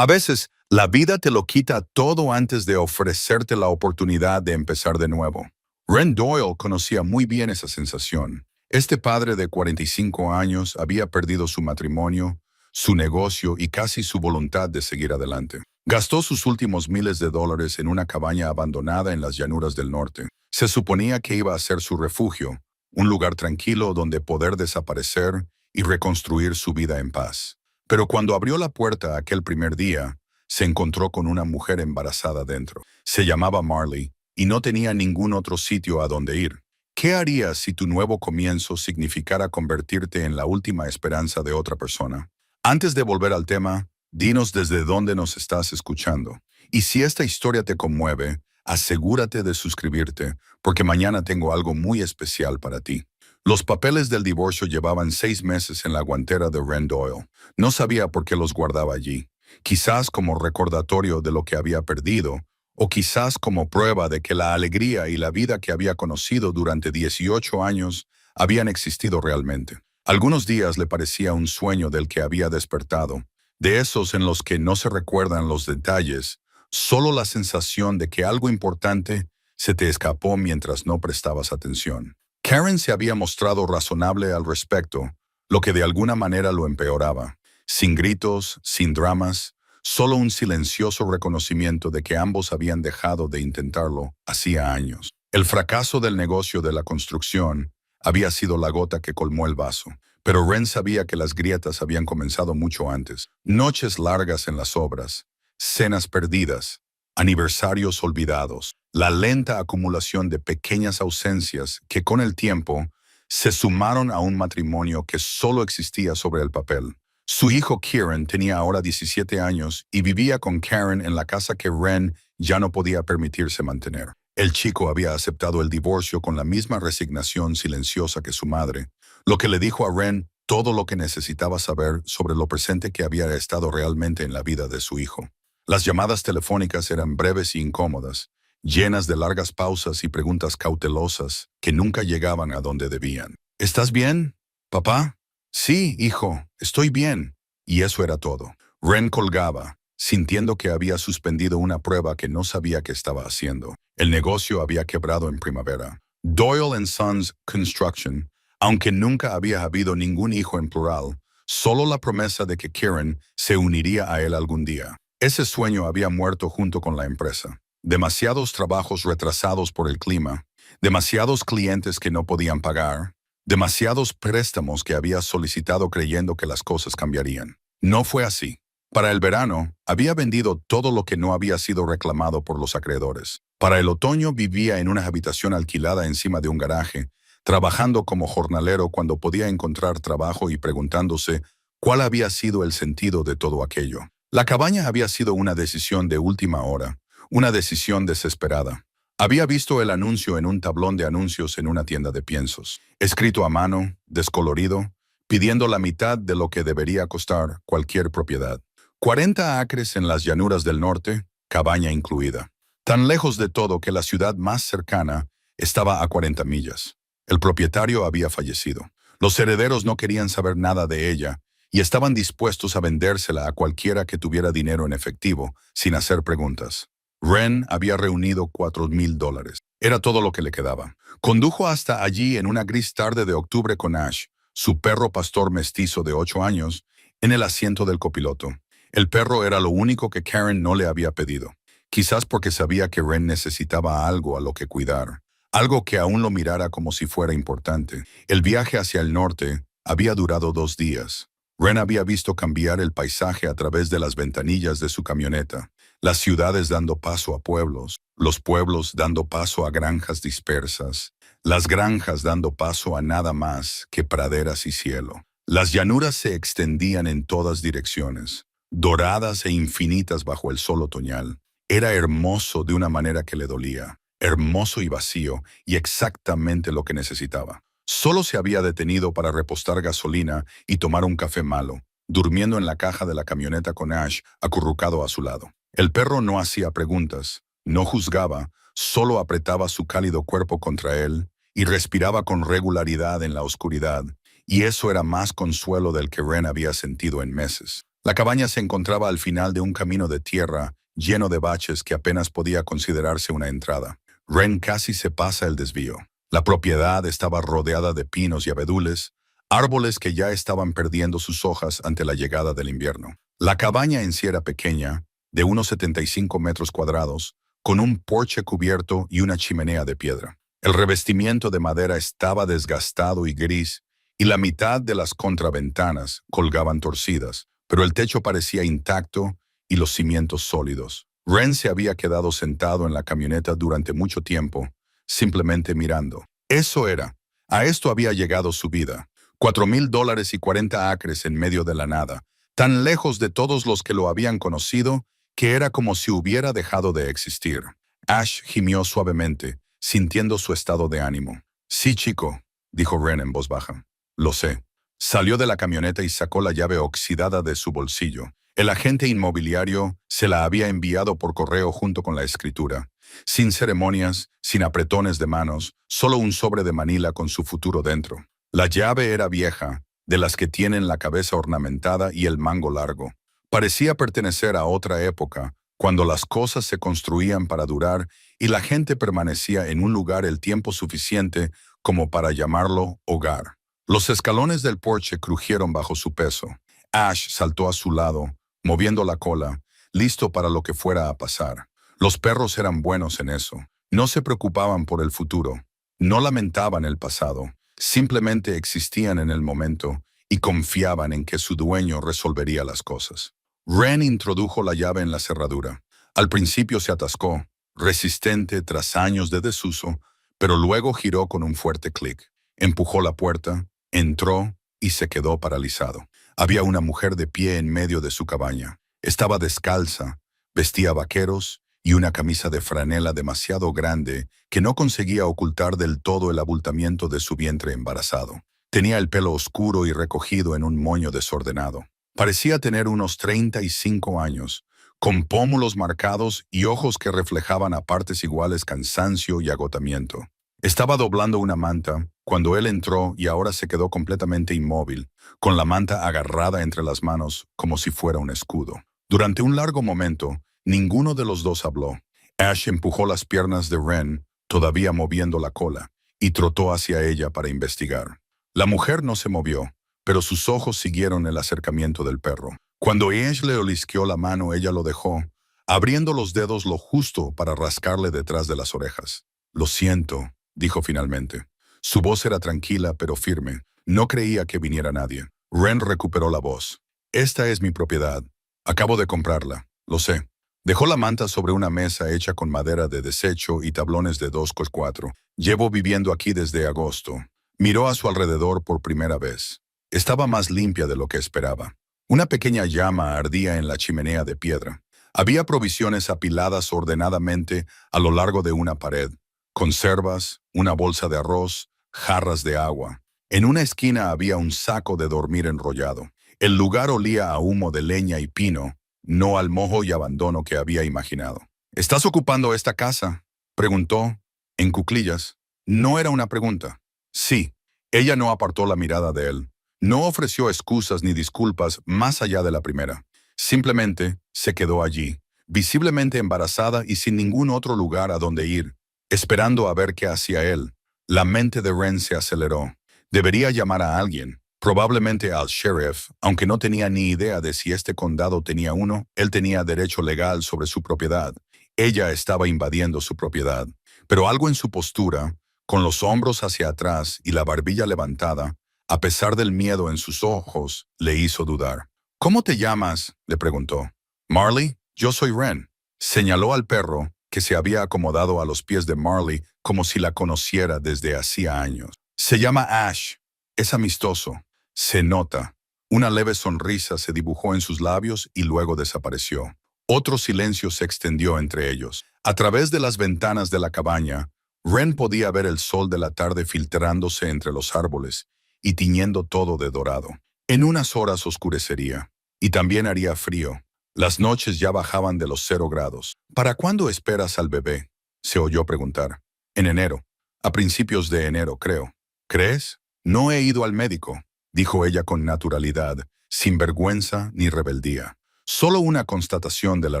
A veces, la vida te lo quita todo antes de ofrecerte la oportunidad de empezar de nuevo. Ren Doyle conocía muy bien esa sensación. Este padre de 45 años había perdido su matrimonio, su negocio y casi su voluntad de seguir adelante. Gastó sus últimos miles de dólares en una cabaña abandonada en las llanuras del norte. Se suponía que iba a ser su refugio, un lugar tranquilo donde poder desaparecer y reconstruir su vida en paz. Pero cuando abrió la puerta aquel primer día, se encontró con una mujer embarazada dentro. Se llamaba Marley y no tenía ningún otro sitio a donde ir. ¿Qué harías si tu nuevo comienzo significara convertirte en la última esperanza de otra persona? Antes de volver al tema, dinos desde dónde nos estás escuchando. Y si esta historia te conmueve, asegúrate de suscribirte, porque mañana tengo algo muy especial para ti. Los papeles del divorcio llevaban 6 meses en la guantera de Ren Doyle. No sabía por qué los guardaba allí. Quizás como recordatorio de lo que había perdido, o quizás como prueba de que la alegría y la vida que había conocido durante 18 años habían existido realmente. Algunos días le parecía un sueño del que había despertado, de esos en los que no se recuerdan los detalles, solo la sensación de que algo importante se te escapó mientras no prestabas atención. Karen se había mostrado razonable al respecto, lo que de alguna manera lo empeoraba. Sin gritos, sin dramas, solo un silencioso reconocimiento de que ambos habían dejado de intentarlo hacía años. El fracaso del negocio de la construcción había sido la gota que colmó el vaso, pero Ren sabía que las grietas habían comenzado mucho antes. Noches largas en las obras, cenas perdidas, aniversarios olvidados, la lenta acumulación de pequeñas ausencias que con el tiempo se sumaron a un matrimonio que solo existía sobre el papel. Su hijo Kieran tenía ahora 17 años y vivía con Karen en la casa que Ren ya no podía permitirse mantener. El chico había aceptado el divorcio con la misma resignación silenciosa que su madre, lo que le dijo a Ren todo lo que necesitaba saber sobre lo presente que había estado realmente en la vida de su hijo. Las llamadas telefónicas eran breves y incómodas, llenas de largas pausas y preguntas cautelosas que nunca llegaban a donde debían. ¿Estás bien, papá? Sí, hijo, estoy bien. Y eso era todo. Ren colgaba, sintiendo que había suspendido una prueba que no sabía que estaba haciendo. El negocio había quebrado en primavera. Doyle Sons Construction, aunque nunca había habido ningún hijo en plural, solo la promesa de que Kieran se uniría a él algún día. Ese sueño había muerto junto con la empresa. Demasiados trabajos retrasados por el clima, demasiados clientes que no podían pagar, demasiados préstamos que había solicitado creyendo que las cosas cambiarían. No fue así. Para el verano, había vendido todo lo que no había sido reclamado por los acreedores. Para el otoño vivía en una habitación alquilada encima de un garaje, trabajando como jornalero cuando podía encontrar trabajo y preguntándose cuál había sido el sentido de todo aquello. La cabaña había sido una decisión de última hora, una decisión desesperada. Había visto el anuncio en un tablón de anuncios en una tienda de piensos, escrito a mano, descolorido, pidiendo la mitad de lo que debería costar cualquier propiedad. 40 acres en las llanuras del norte, cabaña incluida. Tan lejos de todo que la ciudad más cercana estaba a 40 millas. El propietario había fallecido. Los herederos no querían saber nada de ella y estaban dispuestos a vendérsela a cualquiera que tuviera dinero en efectivo, sin hacer preguntas. Ren había reunido $4,000. Era todo lo que le quedaba. Condujo hasta allí en una gris tarde de octubre con Ash, su perro pastor mestizo de 8 años, en el asiento del copiloto. El perro era lo único que Karen no le había pedido. Quizás porque sabía que Ren necesitaba algo a lo que cuidar, algo que aún lo mirara como si fuera importante. El viaje hacia el norte había durado 2 días. Ren había visto cambiar el paisaje a través de las ventanillas de su camioneta, las ciudades dando paso a pueblos, los pueblos dando paso a granjas dispersas, las granjas dando paso a nada más que praderas y cielo. Las llanuras se extendían en todas direcciones, doradas e infinitas bajo el sol otoñal. Era hermoso de una manera que le dolía, hermoso y vacío, y exactamente lo que necesitaba. Solo se había detenido para repostar gasolina y tomar un café malo, durmiendo en la caja de la camioneta con Ash acurrucado a su lado. El perro no hacía preguntas, no juzgaba, solo apretaba su cálido cuerpo contra él y respiraba con regularidad en la oscuridad, y eso era más consuelo del que Ren había sentido en meses. La cabaña se encontraba al final de un camino de tierra lleno de baches que apenas podía considerarse una entrada. Ren casi se pasa el desvío. La propiedad estaba rodeada de pinos y abedules, árboles que ya estaban perdiendo sus hojas ante la llegada del invierno. La cabaña en sí era pequeña, de unos 75 metros cuadrados, con un porche cubierto y una chimenea de piedra. El revestimiento de madera estaba desgastado y gris, y la mitad de las contraventanas colgaban torcidas, pero el techo parecía intacto y los cimientos sólidos. Ren se había quedado sentado en la camioneta durante mucho tiempo, simplemente mirando. Eso era. A esto había llegado su vida. $4,000 y 40 acres en medio de la nada, tan lejos de todos los que lo habían conocido, que era como si hubiera dejado de existir. Ash gimió suavemente, sintiendo su estado de ánimo. Sí, chico, dijo Ren en voz baja. Lo sé. Salió de la camioneta y sacó la llave oxidada de su bolsillo. El agente inmobiliario se la había enviado por correo junto con la escritura. Sin ceremonias, sin apretones de manos, solo un sobre de Manila con su futuro dentro. La llave era vieja, de las que tienen la cabeza ornamentada y el mango largo. Parecía pertenecer a otra época, cuando las cosas se construían para durar y la gente permanecía en un lugar el tiempo suficiente como para llamarlo hogar. Los escalones del porche crujieron bajo su peso. Ash saltó a su lado, moviendo la cola, listo para lo que fuera a pasar. Los perros eran buenos en eso. No se preocupaban por el futuro. No lamentaban el pasado. Simplemente existían en el momento y confiaban en que su dueño resolvería las cosas. Ren introdujo la llave en la cerradura. Al principio se atascó, resistente tras años de desuso, pero luego giró con un fuerte clic. Empujó la puerta, entró y se quedó paralizado. Había una mujer de pie en medio de su cabaña. Estaba descalza, vestía vaqueros y una camisa de franela demasiado grande que no conseguía ocultar del todo el abultamiento de su vientre embarazado. Tenía el pelo oscuro y recogido en un moño desordenado. Parecía tener unos 35 años, con pómulos marcados y ojos que reflejaban a partes iguales cansancio y agotamiento. Estaba doblando una manta cuando él entró y ahora se quedó completamente inmóvil, con la manta agarrada entre las manos como si fuera un escudo. Durante un largo momento, ninguno de los dos habló. Ash empujó las piernas de Ren, todavía moviendo la cola, y trotó hacia ella para investigar. La mujer no se movió, pero sus ojos siguieron el acercamiento del perro. Cuando Ash le olisqueó la mano, ella lo dejó, abriendo los dedos lo justo para rascarle detrás de las orejas. «Lo siento», dijo finalmente. Su voz era tranquila pero firme. No creía que viniera nadie. Ren recuperó la voz. «Esta es mi propiedad. Acabo de comprarla. Lo sé». Dejó la manta sobre una mesa hecha con madera de desecho y tablones de 2x4. «Llevo viviendo aquí desde agosto». Miró a su alrededor por primera vez. Estaba más limpia de lo que esperaba. Una pequeña llama ardía en la chimenea de piedra. Había provisiones apiladas ordenadamente a lo largo de una pared. Conservas, una bolsa de arroz, jarras de agua. En una esquina había un saco de dormir enrollado. El lugar olía a humo de leña y pino, no al moho y abandono que había imaginado. «¿Estás ocupando esta casa?», preguntó, en cuclillas. No era una pregunta. Sí. Ella no apartó la mirada de él. No ofreció excusas ni disculpas más allá de la primera. Simplemente se quedó allí, visiblemente embarazada y sin ningún otro lugar a donde ir, esperando a ver qué hacía él. La mente de Ren se aceleró. Debería llamar a alguien, probablemente al sheriff, aunque no tenía ni idea de si este condado tenía uno. Él tenía derecho legal sobre su propiedad. Ella estaba invadiendo su propiedad. Pero algo en su postura, con los hombros hacia atrás y la barbilla levantada, a pesar del miedo en sus ojos, le hizo dudar. «¿Cómo te llamas?», le preguntó. «Marley, yo soy Ren». Señaló al perro, que se había acomodado a los pies de Marley como si la conociera desde hacía años. «Se llama Ash. Es amistoso. Se nota». Una leve sonrisa se dibujó en sus labios y luego desapareció. Otro silencio se extendió entre ellos. A través de las ventanas de la cabaña, Ren podía ver el sol de la tarde filtrándose entre los árboles y tiñendo todo de dorado. En unas horas oscurecería, y también haría frío. Las noches ya bajaban de los 0 grados. «¿Para cuándo esperas al bebé?», se oyó preguntar. «En enero. A principios de enero, creo». «¿Crees?». «No he ido al médico», dijo ella con naturalidad, sin vergüenza ni rebeldía. Solo una constatación de la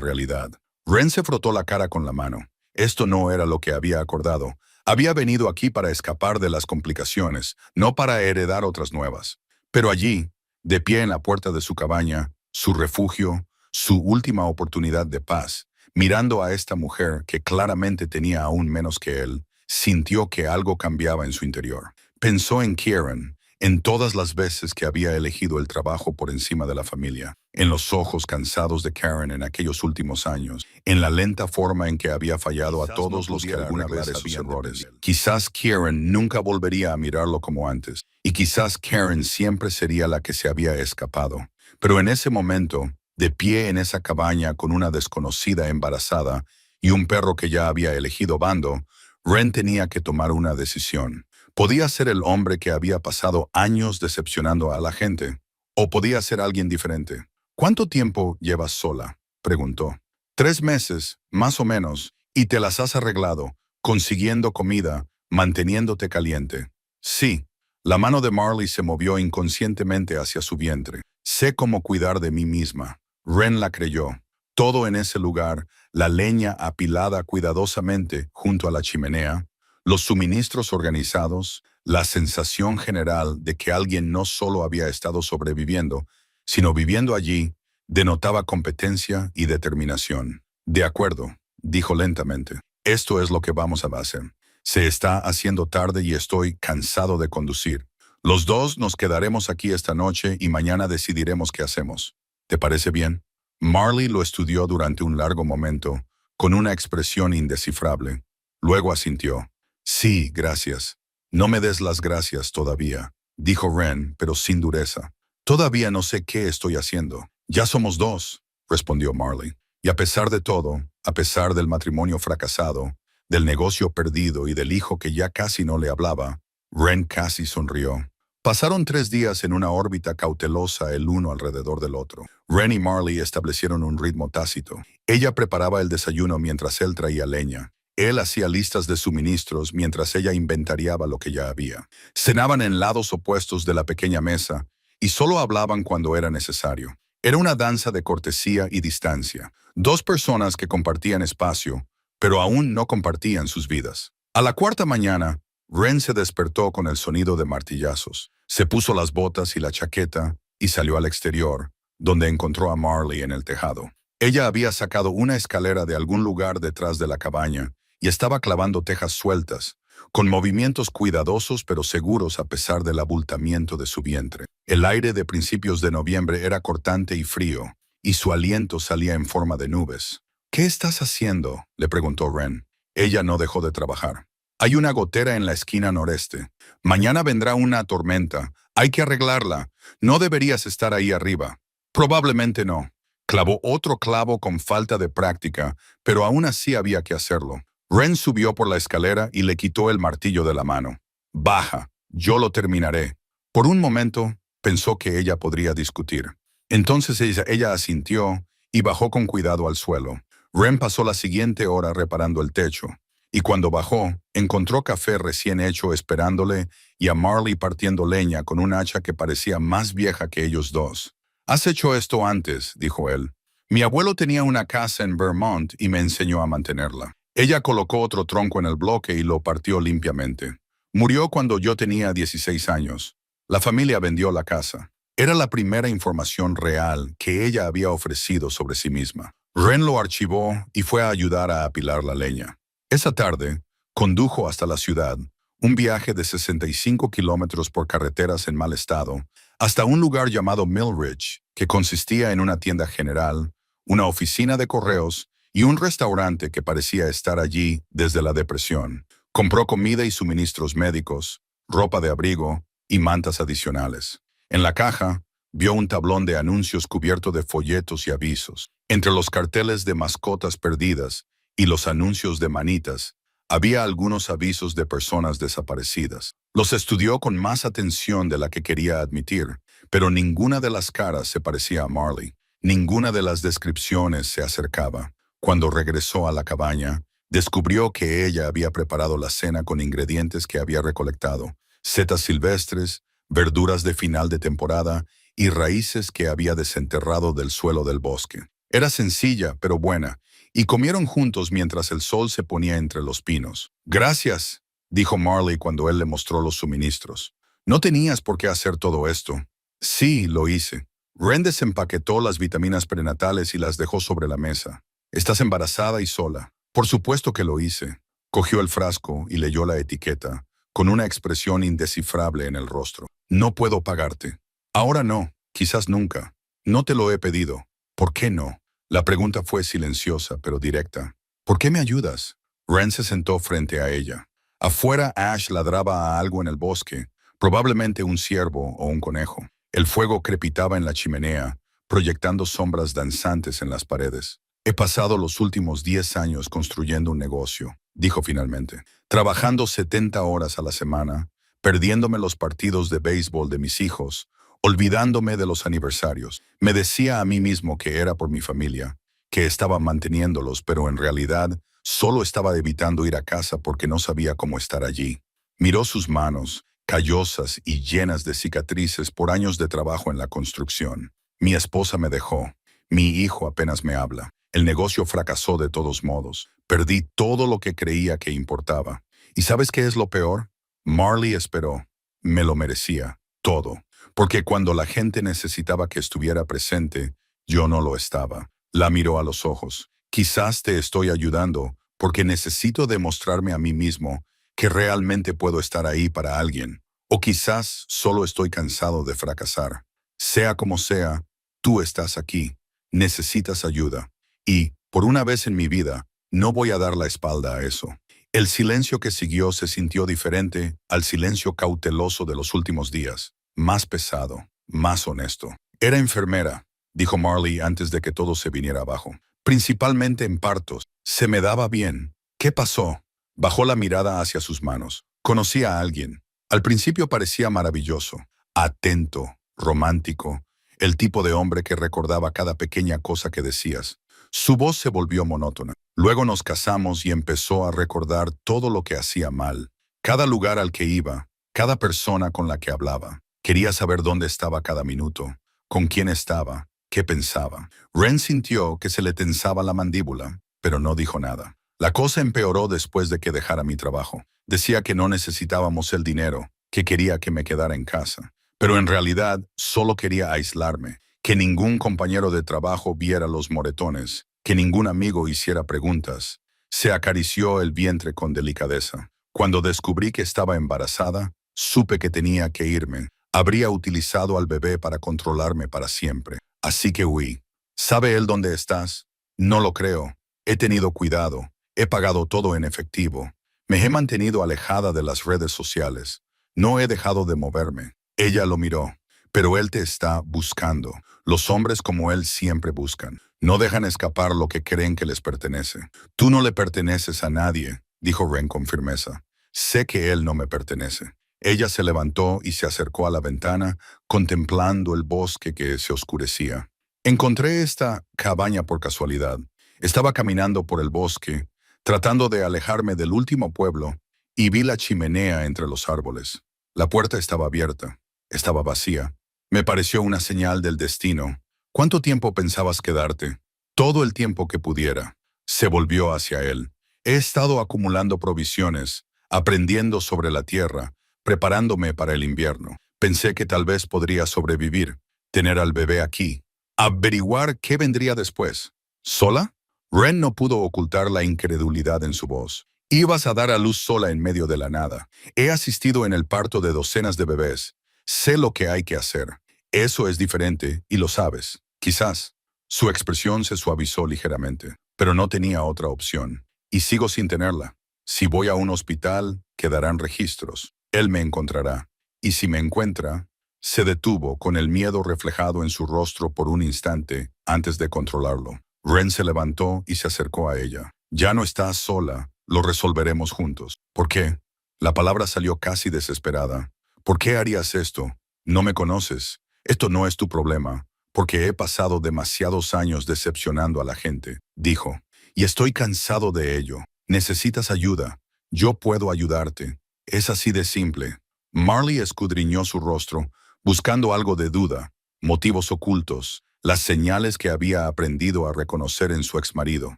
realidad. Ren se frotó la cara con la mano. Esto no era lo que había acordado. Había venido aquí para escapar de las complicaciones, no para heredar otras nuevas. Pero allí, de pie en la puerta de su cabaña, su refugio, su última oportunidad de paz, mirando a esta mujer que claramente tenía aún menos que él, sintió que algo cambiaba en su interior. Pensó en Kieran, en todas las veces que había elegido el trabajo por encima de la familia, en los ojos cansados de Karen en aquellos últimos años, en la lenta forma en que había fallado a todos los que alguna vez sus errores. Quizás Karen nunca volvería a mirarlo como antes, y quizás Karen siempre sería la que se había escapado. Pero en ese momento, de pie en esa cabaña con una desconocida embarazada y un perro que ya había elegido bando, Ren tenía que tomar una decisión. Podía ser el hombre que había pasado años decepcionando a la gente, o podía ser alguien diferente. ¿Cuánto tiempo llevas sola?, preguntó. 3 meses, más o menos, y te las has arreglado, consiguiendo comida, manteniéndote caliente. Sí. La mano de Marley se movió inconscientemente hacia su vientre. Sé cómo cuidar de mí misma. Ren la creyó. Todo en ese lugar, la leña apilada cuidadosamente junto a la chimenea, los suministros organizados, la sensación general de que alguien no solo había estado sobreviviendo, sino viviendo allí, denotaba competencia y determinación. De acuerdo, dijo lentamente. Esto es lo que vamos a hacer. Se está haciendo tarde y estoy cansado de conducir. Los dos nos quedaremos aquí esta noche y mañana decidiremos qué hacemos. ¿Te parece bien? Marley lo estudió durante un largo momento, con una expresión indescifrable. Luego asintió. Sí, gracias. No me des las gracias todavía, dijo Ren, pero sin dureza. Todavía no sé qué estoy haciendo. Ya somos 2, respondió Marley. Y a pesar de todo, a pesar del matrimonio fracasado, del negocio perdido y del hijo que ya casi no le hablaba, Ren casi sonrió. Pasaron 3 días en una órbita cautelosa el uno alrededor del otro. Ren y Marley establecieron un ritmo tácito. Ella preparaba el desayuno mientras él traía leña. Él hacía listas de suministros mientras ella inventariaba lo que ya había. Cenaban en lados opuestos de la pequeña mesa y solo hablaban cuando era necesario. Era una danza de cortesía y distancia. 2 personas que compartían espacio, pero aún no compartían sus vidas. A la 4ª mañana, Ren se despertó con el sonido de martillazos. Se puso las botas y la chaqueta y salió al exterior, donde encontró a Marley en el tejado. Ella había sacado una escalera de algún lugar detrás de la cabaña y estaba clavando tejas sueltas, con movimientos cuidadosos pero seguros a pesar del abultamiento de su vientre. El aire de principios de noviembre era cortante y frío, y su aliento salía en forma de nubes. ¿Qué estás haciendo?, le preguntó Ren. Ella no dejó de trabajar. Hay una gotera en la esquina noreste. Mañana vendrá una tormenta. Hay que arreglarla. No deberías estar ahí arriba. Probablemente no. Clavó otro clavo con falta de práctica, pero aún así había que hacerlo. Ren subió por la escalera y le quitó el martillo de la mano. Baja, yo lo terminaré. Por un momento, pensó que ella podría discutir. Entonces ella asintió y bajó con cuidado al suelo. Ren pasó la siguiente hora reparando el techo, y cuando bajó, encontró café recién hecho esperándole y a Marley partiendo leña con un hacha que parecía más vieja que ellos dos. «Has hecho esto antes», dijo él. «Mi abuelo tenía una casa en Vermont y me enseñó a mantenerla». Ella colocó otro tronco en el bloque y lo partió limpiamente. Murió cuando yo tenía 16 años. La familia vendió la casa. Era la primera información real que ella había ofrecido sobre sí misma. Ren lo archivó y fue a ayudar a apilar la leña. Esa tarde, condujo hasta la ciudad, un viaje de 65 kilómetros por carreteras en mal estado, hasta un lugar llamado Millridge, que consistía en una tienda general, una oficina de correos y un restaurante que parecía estar allí desde la depresión. Compró comida y suministros médicos, ropa de abrigo y mantas adicionales. En la caja, vio un tablón de anuncios cubierto de folletos y avisos. Entre los carteles de mascotas perdidas y los anuncios de manitas, había algunos avisos de personas desaparecidas. Los estudió con más atención de la que quería admitir, pero ninguna de las caras se parecía a Marley. Ninguna de las descripciones se acercaba. Cuando regresó a la cabaña, descubrió que ella había preparado la cena con ingredientes que había recolectado: setas silvestres, verduras de final de temporada y raíces que había desenterrado del suelo del bosque. Era sencilla, pero buena, y comieron juntos mientras el sol se ponía entre los pinos. «Gracias», dijo Marley cuando él le mostró los suministros. «No tenías por qué hacer todo esto». «Sí, lo hice». Ren desempaquetó las vitaminas prenatales y las dejó sobre la mesa. «Estás embarazada y sola». «Por supuesto que lo hice». Cogió el frasco y leyó la etiqueta, con una expresión indescifrable en el rostro. «No puedo pagarte». «Ahora no, quizás nunca. No te lo he pedido». «¿Por qué no?» La pregunta fue silenciosa, pero directa. «¿Por qué me ayudas?» Ren se sentó frente a ella. Afuera Ash ladraba a algo en el bosque, probablemente un ciervo o un conejo. El fuego crepitaba en la chimenea, proyectando sombras danzantes en las paredes. «He pasado los últimos 10 años construyendo un negocio», dijo finalmente. «Trabajando 70 horas a la semana, perdiéndome los partidos de béisbol de mis hijos, olvidándome de los aniversarios. Me decía a mí mismo que era por mi familia, que estaba manteniéndolos, pero en realidad solo estaba evitando ir a casa porque no sabía cómo estar allí». Miró sus manos, callosas y llenas de cicatrices por años de trabajo en la construcción. «Mi esposa me dejó. Mi hijo apenas me habla. El negocio fracasó de todos modos. Perdí todo lo que creía que importaba. ¿Y sabes qué es lo peor? Marley esperó. Me lo merecía. Todo. Porque cuando la gente necesitaba que estuviera presente, yo no lo estaba». La miró a los ojos. «Quizás te estoy ayudando porque necesito demostrarme a mí mismo que realmente puedo estar ahí para alguien. O quizás solo estoy cansado de fracasar. Sea como sea, tú estás aquí. Necesitas ayuda. Y, por una vez en mi vida, no voy a dar la espalda a eso». El silencio que siguió se sintió diferente al silencio cauteloso de los últimos días. Más pesado, más honesto. «Era enfermera», dijo Marley antes de que todo se viniera abajo. «Principalmente en partos. Se me daba bien». «¿Qué pasó?» Bajó la mirada hacia sus manos. «Conocí a alguien. Al principio parecía maravilloso, atento, romántico, el tipo de hombre que recordaba cada pequeña cosa que decías. Su voz se volvió monótona. Luego nos casamos y empezó a recordar todo lo que hacía mal, cada lugar al que iba, cada persona con la que hablaba. Quería saber dónde estaba cada minuto, con quién estaba, qué pensaba». Ren sintió que se le tensaba la mandíbula, pero no dijo nada. «La cosa empeoró después de que dejara mi trabajo. Decía que no necesitábamos el dinero, que quería que me quedara en casa. Pero en realidad solo quería aislarme, que ningún compañero de trabajo viera los moretones, que ningún amigo hiciera preguntas». Se acarició el vientre con delicadeza. «Cuando descubrí que estaba embarazada, supe que tenía que irme. Habría utilizado al bebé para controlarme para siempre. Así que huí». «¿Sabe él dónde estás?» «No lo creo. He tenido cuidado. He pagado todo en efectivo. Me he mantenido alejada de las redes sociales. No he dejado de moverme». Ella lo miró. «Pero él te está buscando. Los hombres como él siempre buscan. No dejan escapar lo que creen que les pertenece». «Tú no le perteneces a nadie», dijo Ren con firmeza. «Sé que él no me pertenece». Ella se levantó y se acercó a la ventana, contemplando el bosque que se oscurecía. «Encontré esta cabaña por casualidad. Estaba caminando por el bosque, tratando de alejarme del último pueblo, y vi la chimenea entre los árboles. La puerta estaba abierta. Estaba vacía. Me pareció una señal del destino. ¿Cuánto tiempo pensabas quedarte?» «Todo el tiempo que pudiera». Se volvió hacia él. «He estado acumulando provisiones, aprendiendo sobre la tierra, preparándome para el invierno. Pensé que tal vez podría sobrevivir, tener al bebé aquí, averiguar qué vendría después». «¿Sola?» Ren no pudo ocultar la incredulidad en su voz. «Ibas a dar a luz sola en medio de la nada. He asistido en el parto de docenas de bebés. Sé lo que hay que hacer. Eso es diferente y lo sabes. Quizás». Su expresión se suavizó ligeramente, pero no tenía otra opción. «Y sigo sin tenerla. Si voy a un hospital, quedarán registros. Él me encontrará. Y si me encuentra...» Se detuvo con el miedo reflejado en su rostro por un instante antes de controlarlo. Ren se levantó y se acercó a ella. «Ya no estás sola. Lo resolveremos juntos». «¿Por qué?» La palabra salió casi desesperada. «¿Por qué harías esto? No me conoces. Esto no es tu problema. Porque he pasado demasiados años decepcionando a la gente», dijo. «Y estoy cansado de ello. Necesitas ayuda. Yo puedo ayudarte. Es así de simple». Marley escudriñó su rostro, buscando algo de duda, motivos ocultos, las señales que había aprendido a reconocer en su exmarido.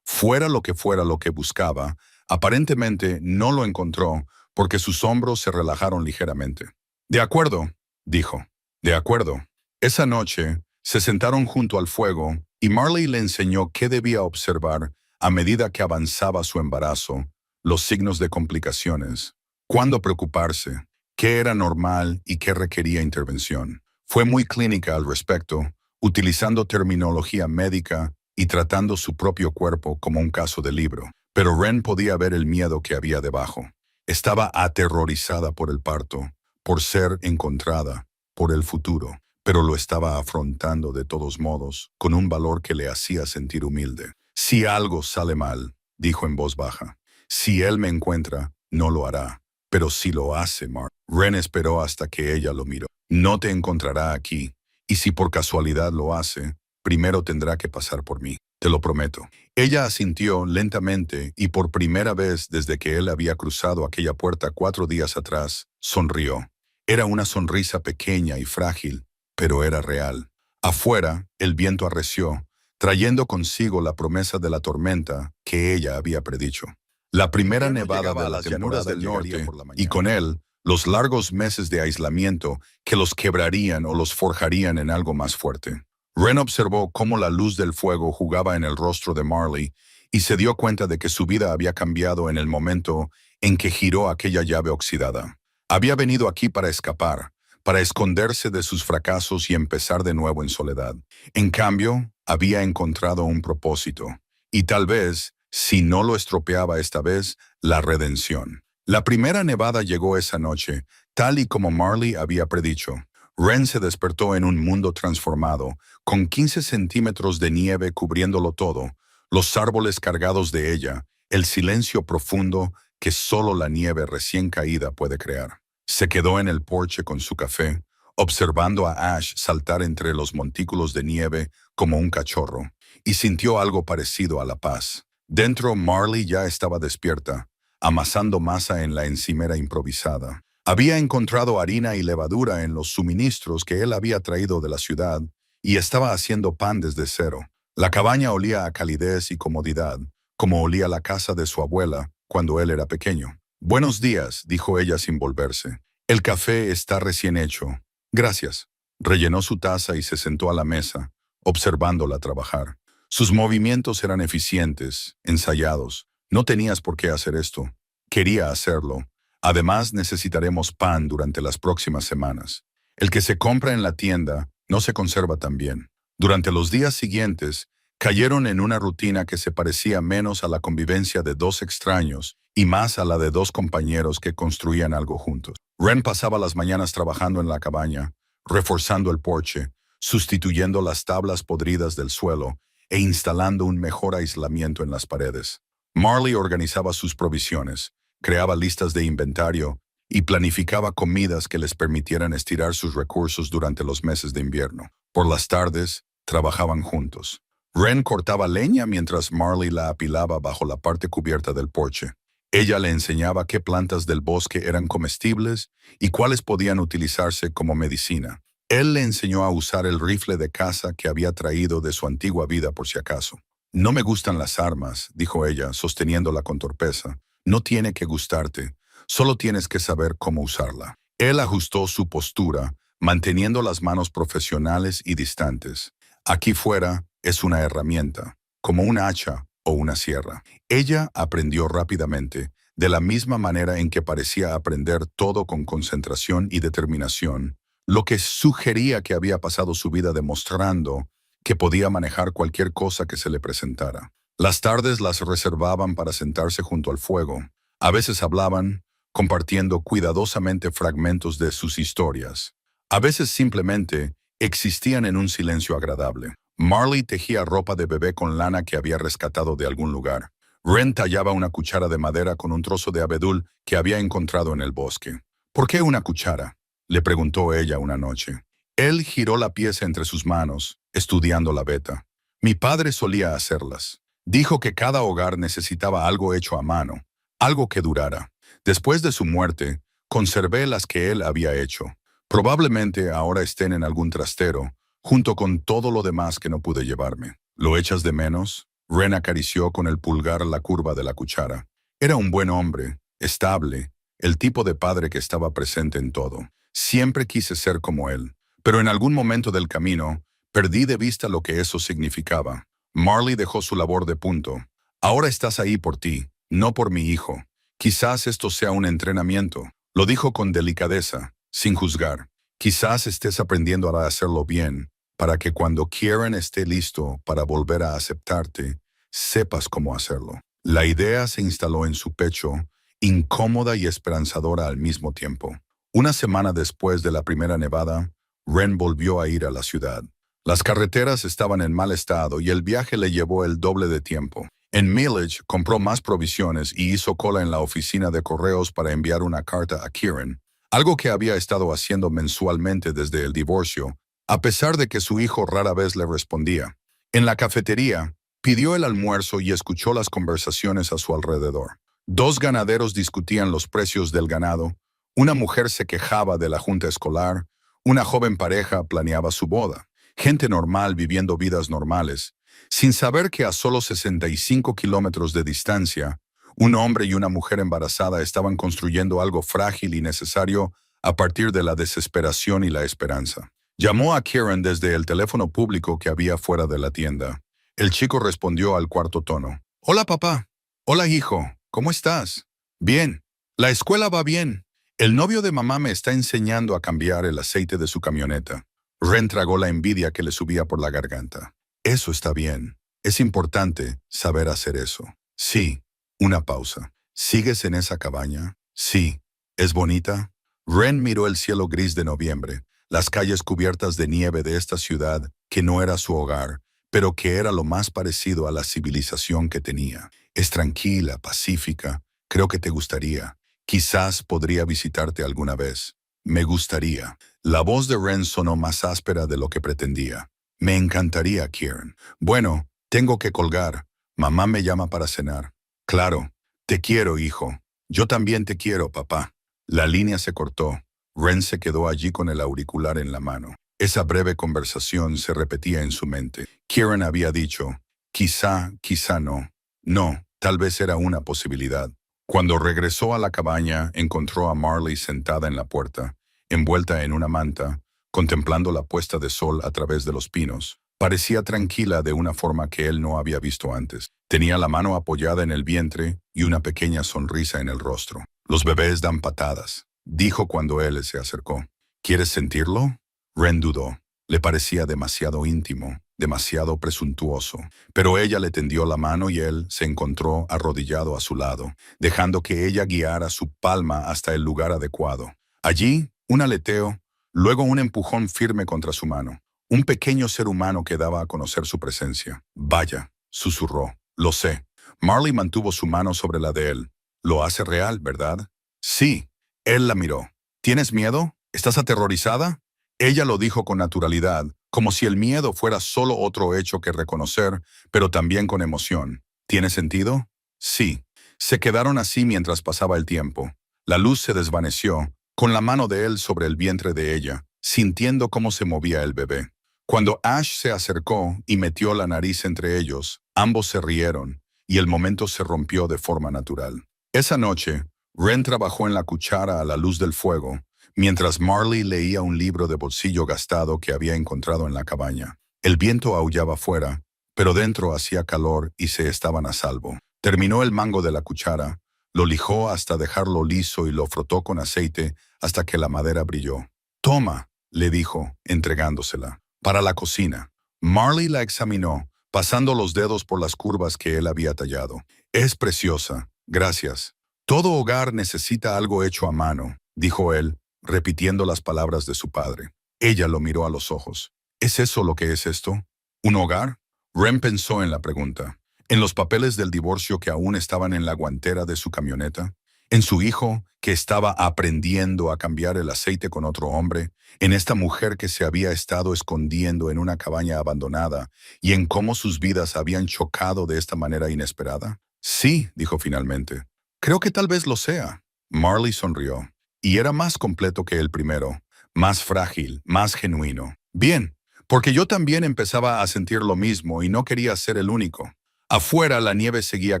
Fuera lo que buscaba, aparentemente no lo encontró porque sus hombros se relajaron ligeramente. De acuerdo, dijo. De acuerdo. Esa noche, se sentaron junto al fuego y Marley le enseñó qué debía observar a medida que avanzaba su embarazo, los signos de complicaciones, cuándo preocuparse, qué era normal y qué requería intervención. Fue muy clínica al respecto, utilizando terminología médica y tratando su propio cuerpo como un caso de libro. Pero Ren podía ver el miedo que había debajo. Estaba aterrorizada por el parto, por ser encontrada, por el futuro, pero lo estaba afrontando de todos modos, con un valor que le hacía sentir humilde. Si algo sale mal, dijo en voz baja, si él me encuentra, no lo hará. Pero si lo hace, Mark. Ren esperó hasta que ella lo miró. No te encontrará aquí, y si por casualidad lo hace, primero tendrá que pasar por mí. Te lo prometo. Ella asintió lentamente y por primera vez desde que él había cruzado aquella puerta 4 días atrás, sonrió. Era una sonrisa pequeña y frágil, pero era real. Afuera, el viento arreció, trayendo consigo la promesa de la tormenta que ella había predicho. La primera nevada de la temporada del norte, y con él, los largos meses de aislamiento que los quebrarían o los forjarían en algo más fuerte. Ren observó cómo la luz del fuego jugaba en el rostro de Marley y se dio cuenta de que su vida había cambiado en el momento en que giró aquella llave oxidada. Había venido aquí para escapar, para esconderse de sus fracasos y empezar de nuevo en soledad. En cambio, había encontrado un propósito, y tal vez, si no lo estropeaba esta vez, la redención. La primera nevada llegó esa noche, tal y como Marley había predicho. Ren se despertó en un mundo transformado, con 15 centímetros de nieve cubriéndolo todo, los árboles cargados de ella, el silencio profundo que solo la nieve recién caída puede crear. Se quedó en el porche con su café, observando a Ash saltar entre los montículos de nieve como un cachorro, y sintió algo parecido a la paz. Dentro, Marley ya estaba despierta, amasando masa en la encimera improvisada. Había encontrado harina y levadura en los suministros que él había traído de la ciudad y estaba haciendo pan desde cero. La cabaña olía a calidez y comodidad, como olía la casa de su abuela cuando él era pequeño. «Buenos días», dijo ella sin volverse. «El café está recién hecho». «Gracias». Rellenó su taza y se sentó a la mesa, observándola trabajar. Sus movimientos eran eficientes, ensayados. No tenías por qué hacer esto. Quería hacerlo. Además, necesitaremos pan durante las próximas semanas. El que se compra en la tienda no se conserva tan bien. Durante los días siguientes, cayeron en una rutina que se parecía menos a la convivencia de 2 extraños y más a la de 2 compañeros que construían algo juntos. Ren pasaba las mañanas trabajando en la cabaña, reforzando el porche, sustituyendo las tablas podridas del suelo e instalando un mejor aislamiento en las paredes. Marley organizaba sus provisiones, creaba listas de inventario y planificaba comidas que les permitieran estirar sus recursos durante los meses de invierno. Por las tardes, trabajaban juntos. Ren cortaba leña mientras Marley la apilaba bajo la parte cubierta del porche. Ella le enseñaba qué plantas del bosque eran comestibles y cuáles podían utilizarse como medicina. Él le enseñó a usar el rifle de caza que había traído de su antigua vida por si acaso. «No me gustan las armas», dijo ella, sosteniéndola con torpeza. «No tiene que gustarte, solo tienes que saber cómo usarla». Él ajustó su postura, manteniendo las manos profesionales y distantes. «Aquí fuera es una herramienta, como un hacha o una sierra». Ella aprendió rápidamente, de la misma manera en que parecía aprender todo con concentración y determinación, lo que sugería que había pasado su vida demostrando que podía manejar cualquier cosa que se le presentara. Las tardes las reservaban para sentarse junto al fuego. A veces hablaban, compartiendo cuidadosamente fragmentos de sus historias. A veces simplemente existían en un silencio agradable. Marley tejía ropa de bebé con lana que había rescatado de algún lugar. Ren tallaba una cuchara de madera con un trozo de abedul que había encontrado en el bosque. «¿Por qué una cuchara?», le preguntó ella una noche. Él giró la pieza entre sus manos, estudiando la veta. «Mi padre solía hacerlas. Dijo que cada hogar necesitaba algo hecho a mano, algo que durara. Después de su muerte, conservé las que él había hecho. Probablemente ahora estén en algún trastero, junto con todo lo demás que no pude llevarme. ¿Lo echas de menos? Ren acarició con el pulgar la curva de la cuchara. Era un buen hombre, estable, el tipo de padre que estaba presente en todo. Siempre quise ser como él, pero en algún momento del camino perdí de vista lo que eso significaba. Marley dejó su labor de punto. Ahora estás ahí por ti, no por mi hijo. Quizás esto sea un entrenamiento. Lo dijo con delicadeza, sin juzgar. Quizás estés aprendiendo a hacerlo bien, para que cuando Kieran esté listo para volver a aceptarte, sepas cómo hacerlo. La idea se instaló en su pecho, incómoda y esperanzadora al mismo tiempo. Una semana después de la primera nevada, Ren volvió a ir a la ciudad. Las carreteras estaban en mal estado y el viaje le llevó el doble de tiempo. En Milledge compró más provisiones y hizo cola en la oficina de correos para enviar una carta a Kieran, algo que había estado haciendo mensualmente desde el divorcio, a pesar de que su hijo rara vez le respondía. En la cafetería, pidió el almuerzo y escuchó las conversaciones a su alrededor. Dos ganaderos discutían los precios del ganado, una mujer se quejaba de la junta escolar, una joven pareja planeaba su boda. Gente normal viviendo vidas normales, sin saber que a solo 65 kilómetros de distancia, un hombre y una mujer embarazada estaban construyendo algo frágil y necesario a partir de la desesperación y la esperanza. Llamó a Kieran desde el teléfono público que había fuera de la tienda. El chico respondió al cuarto tono. «Hola, papá. Hola, hijo. ¿Cómo estás?» «Bien. La escuela va bien. El novio de mamá me está enseñando a cambiar el aceite de su camioneta». Ren tragó la envidia que le subía por la garganta. «Eso está bien. Es importante saber hacer eso». «Sí». Una pausa. «¿Sigues en esa cabaña?» «Sí». «¿Es bonita?» Ren miró el cielo gris de noviembre, las calles cubiertas de nieve de esta ciudad que no era su hogar, pero que era lo más parecido a la civilización que tenía. «Es tranquila, pacífica. Creo que te gustaría. Quizás podría visitarte alguna vez». «Me gustaría». La voz de Ren sonó más áspera de lo que pretendía. «Me encantaría, Kieran. Bueno, tengo que colgar. Mamá me llama para cenar». «Claro. Te quiero, hijo». «Yo también te quiero, papá». La línea se cortó. Ren se quedó allí con el auricular en la mano. Esa breve conversación se repetía en su mente. Kieran había dicho, quizá no. No, tal vez era una posibilidad. Cuando regresó a la cabaña, encontró a Marley sentada en la puerta, envuelta en una manta, contemplando la puesta de sol a través de los pinos. Parecía tranquila de una forma que él no había visto antes. Tenía la mano apoyada en el vientre y una pequeña sonrisa en el rostro. «Los bebés dan patadas», dijo cuando él se acercó. «¿Quieres sentirlo?» Ren dudó. Le parecía demasiado íntimo, demasiado presuntuoso. Pero ella le tendió la mano y él se encontró arrodillado a su lado, dejando que ella guiara su palma hasta el lugar adecuado. Allí, un aleteo, luego un empujón firme contra su mano. Un pequeño ser humano que daba a conocer su presencia. «Vaya», susurró. «Lo sé». Marley mantuvo su mano sobre la de él. «Lo hace real, ¿verdad?» «Sí». Él la miró. «¿Tienes miedo? ¿Estás aterrorizada?» Ella lo dijo con naturalidad, como si el miedo fuera solo otro hecho que reconocer, pero también con emoción. ¿Tiene sentido? Sí. Se quedaron así mientras pasaba el tiempo. La luz se desvaneció, con la mano de él sobre el vientre de ella, sintiendo cómo se movía el bebé. Cuando Ash se acercó y metió la nariz entre ellos, ambos se rieron, y el momento se rompió de forma natural. Esa noche, Ren trabajó en la cuchara a la luz del fuego, mientras Marley leía un libro de bolsillo gastado que había encontrado en la cabaña. El viento aullaba fuera, pero dentro hacía calor y se estaban a salvo. Terminó el mango de la cuchara, lo lijó hasta dejarlo liso y lo frotó con aceite hasta que la madera brilló. «Toma», le dijo, entregándosela, «para la cocina». Marley la examinó, pasando los dedos por las curvas que él había tallado. «Es preciosa, gracias». «Todo hogar necesita algo hecho a mano», dijo él, repitiendo las palabras de su padre. Ella lo miró a los ojos. ¿Es eso lo que es esto? ¿Un hogar? Ren pensó en la pregunta. En los papeles del divorcio que aún estaban en la guantera de su camioneta. En su hijo, que estaba aprendiendo a cambiar el aceite con otro hombre. En esta mujer que se había estado escondiendo en una cabaña abandonada. Y en cómo sus vidas habían chocado de esta manera inesperada. Sí, dijo finalmente. Creo que tal vez lo sea. Marley sonrió. Y era más completo que el primero, más frágil, más genuino. Bien, porque yo también empezaba a sentir lo mismo y no quería ser el único. Afuera la nieve seguía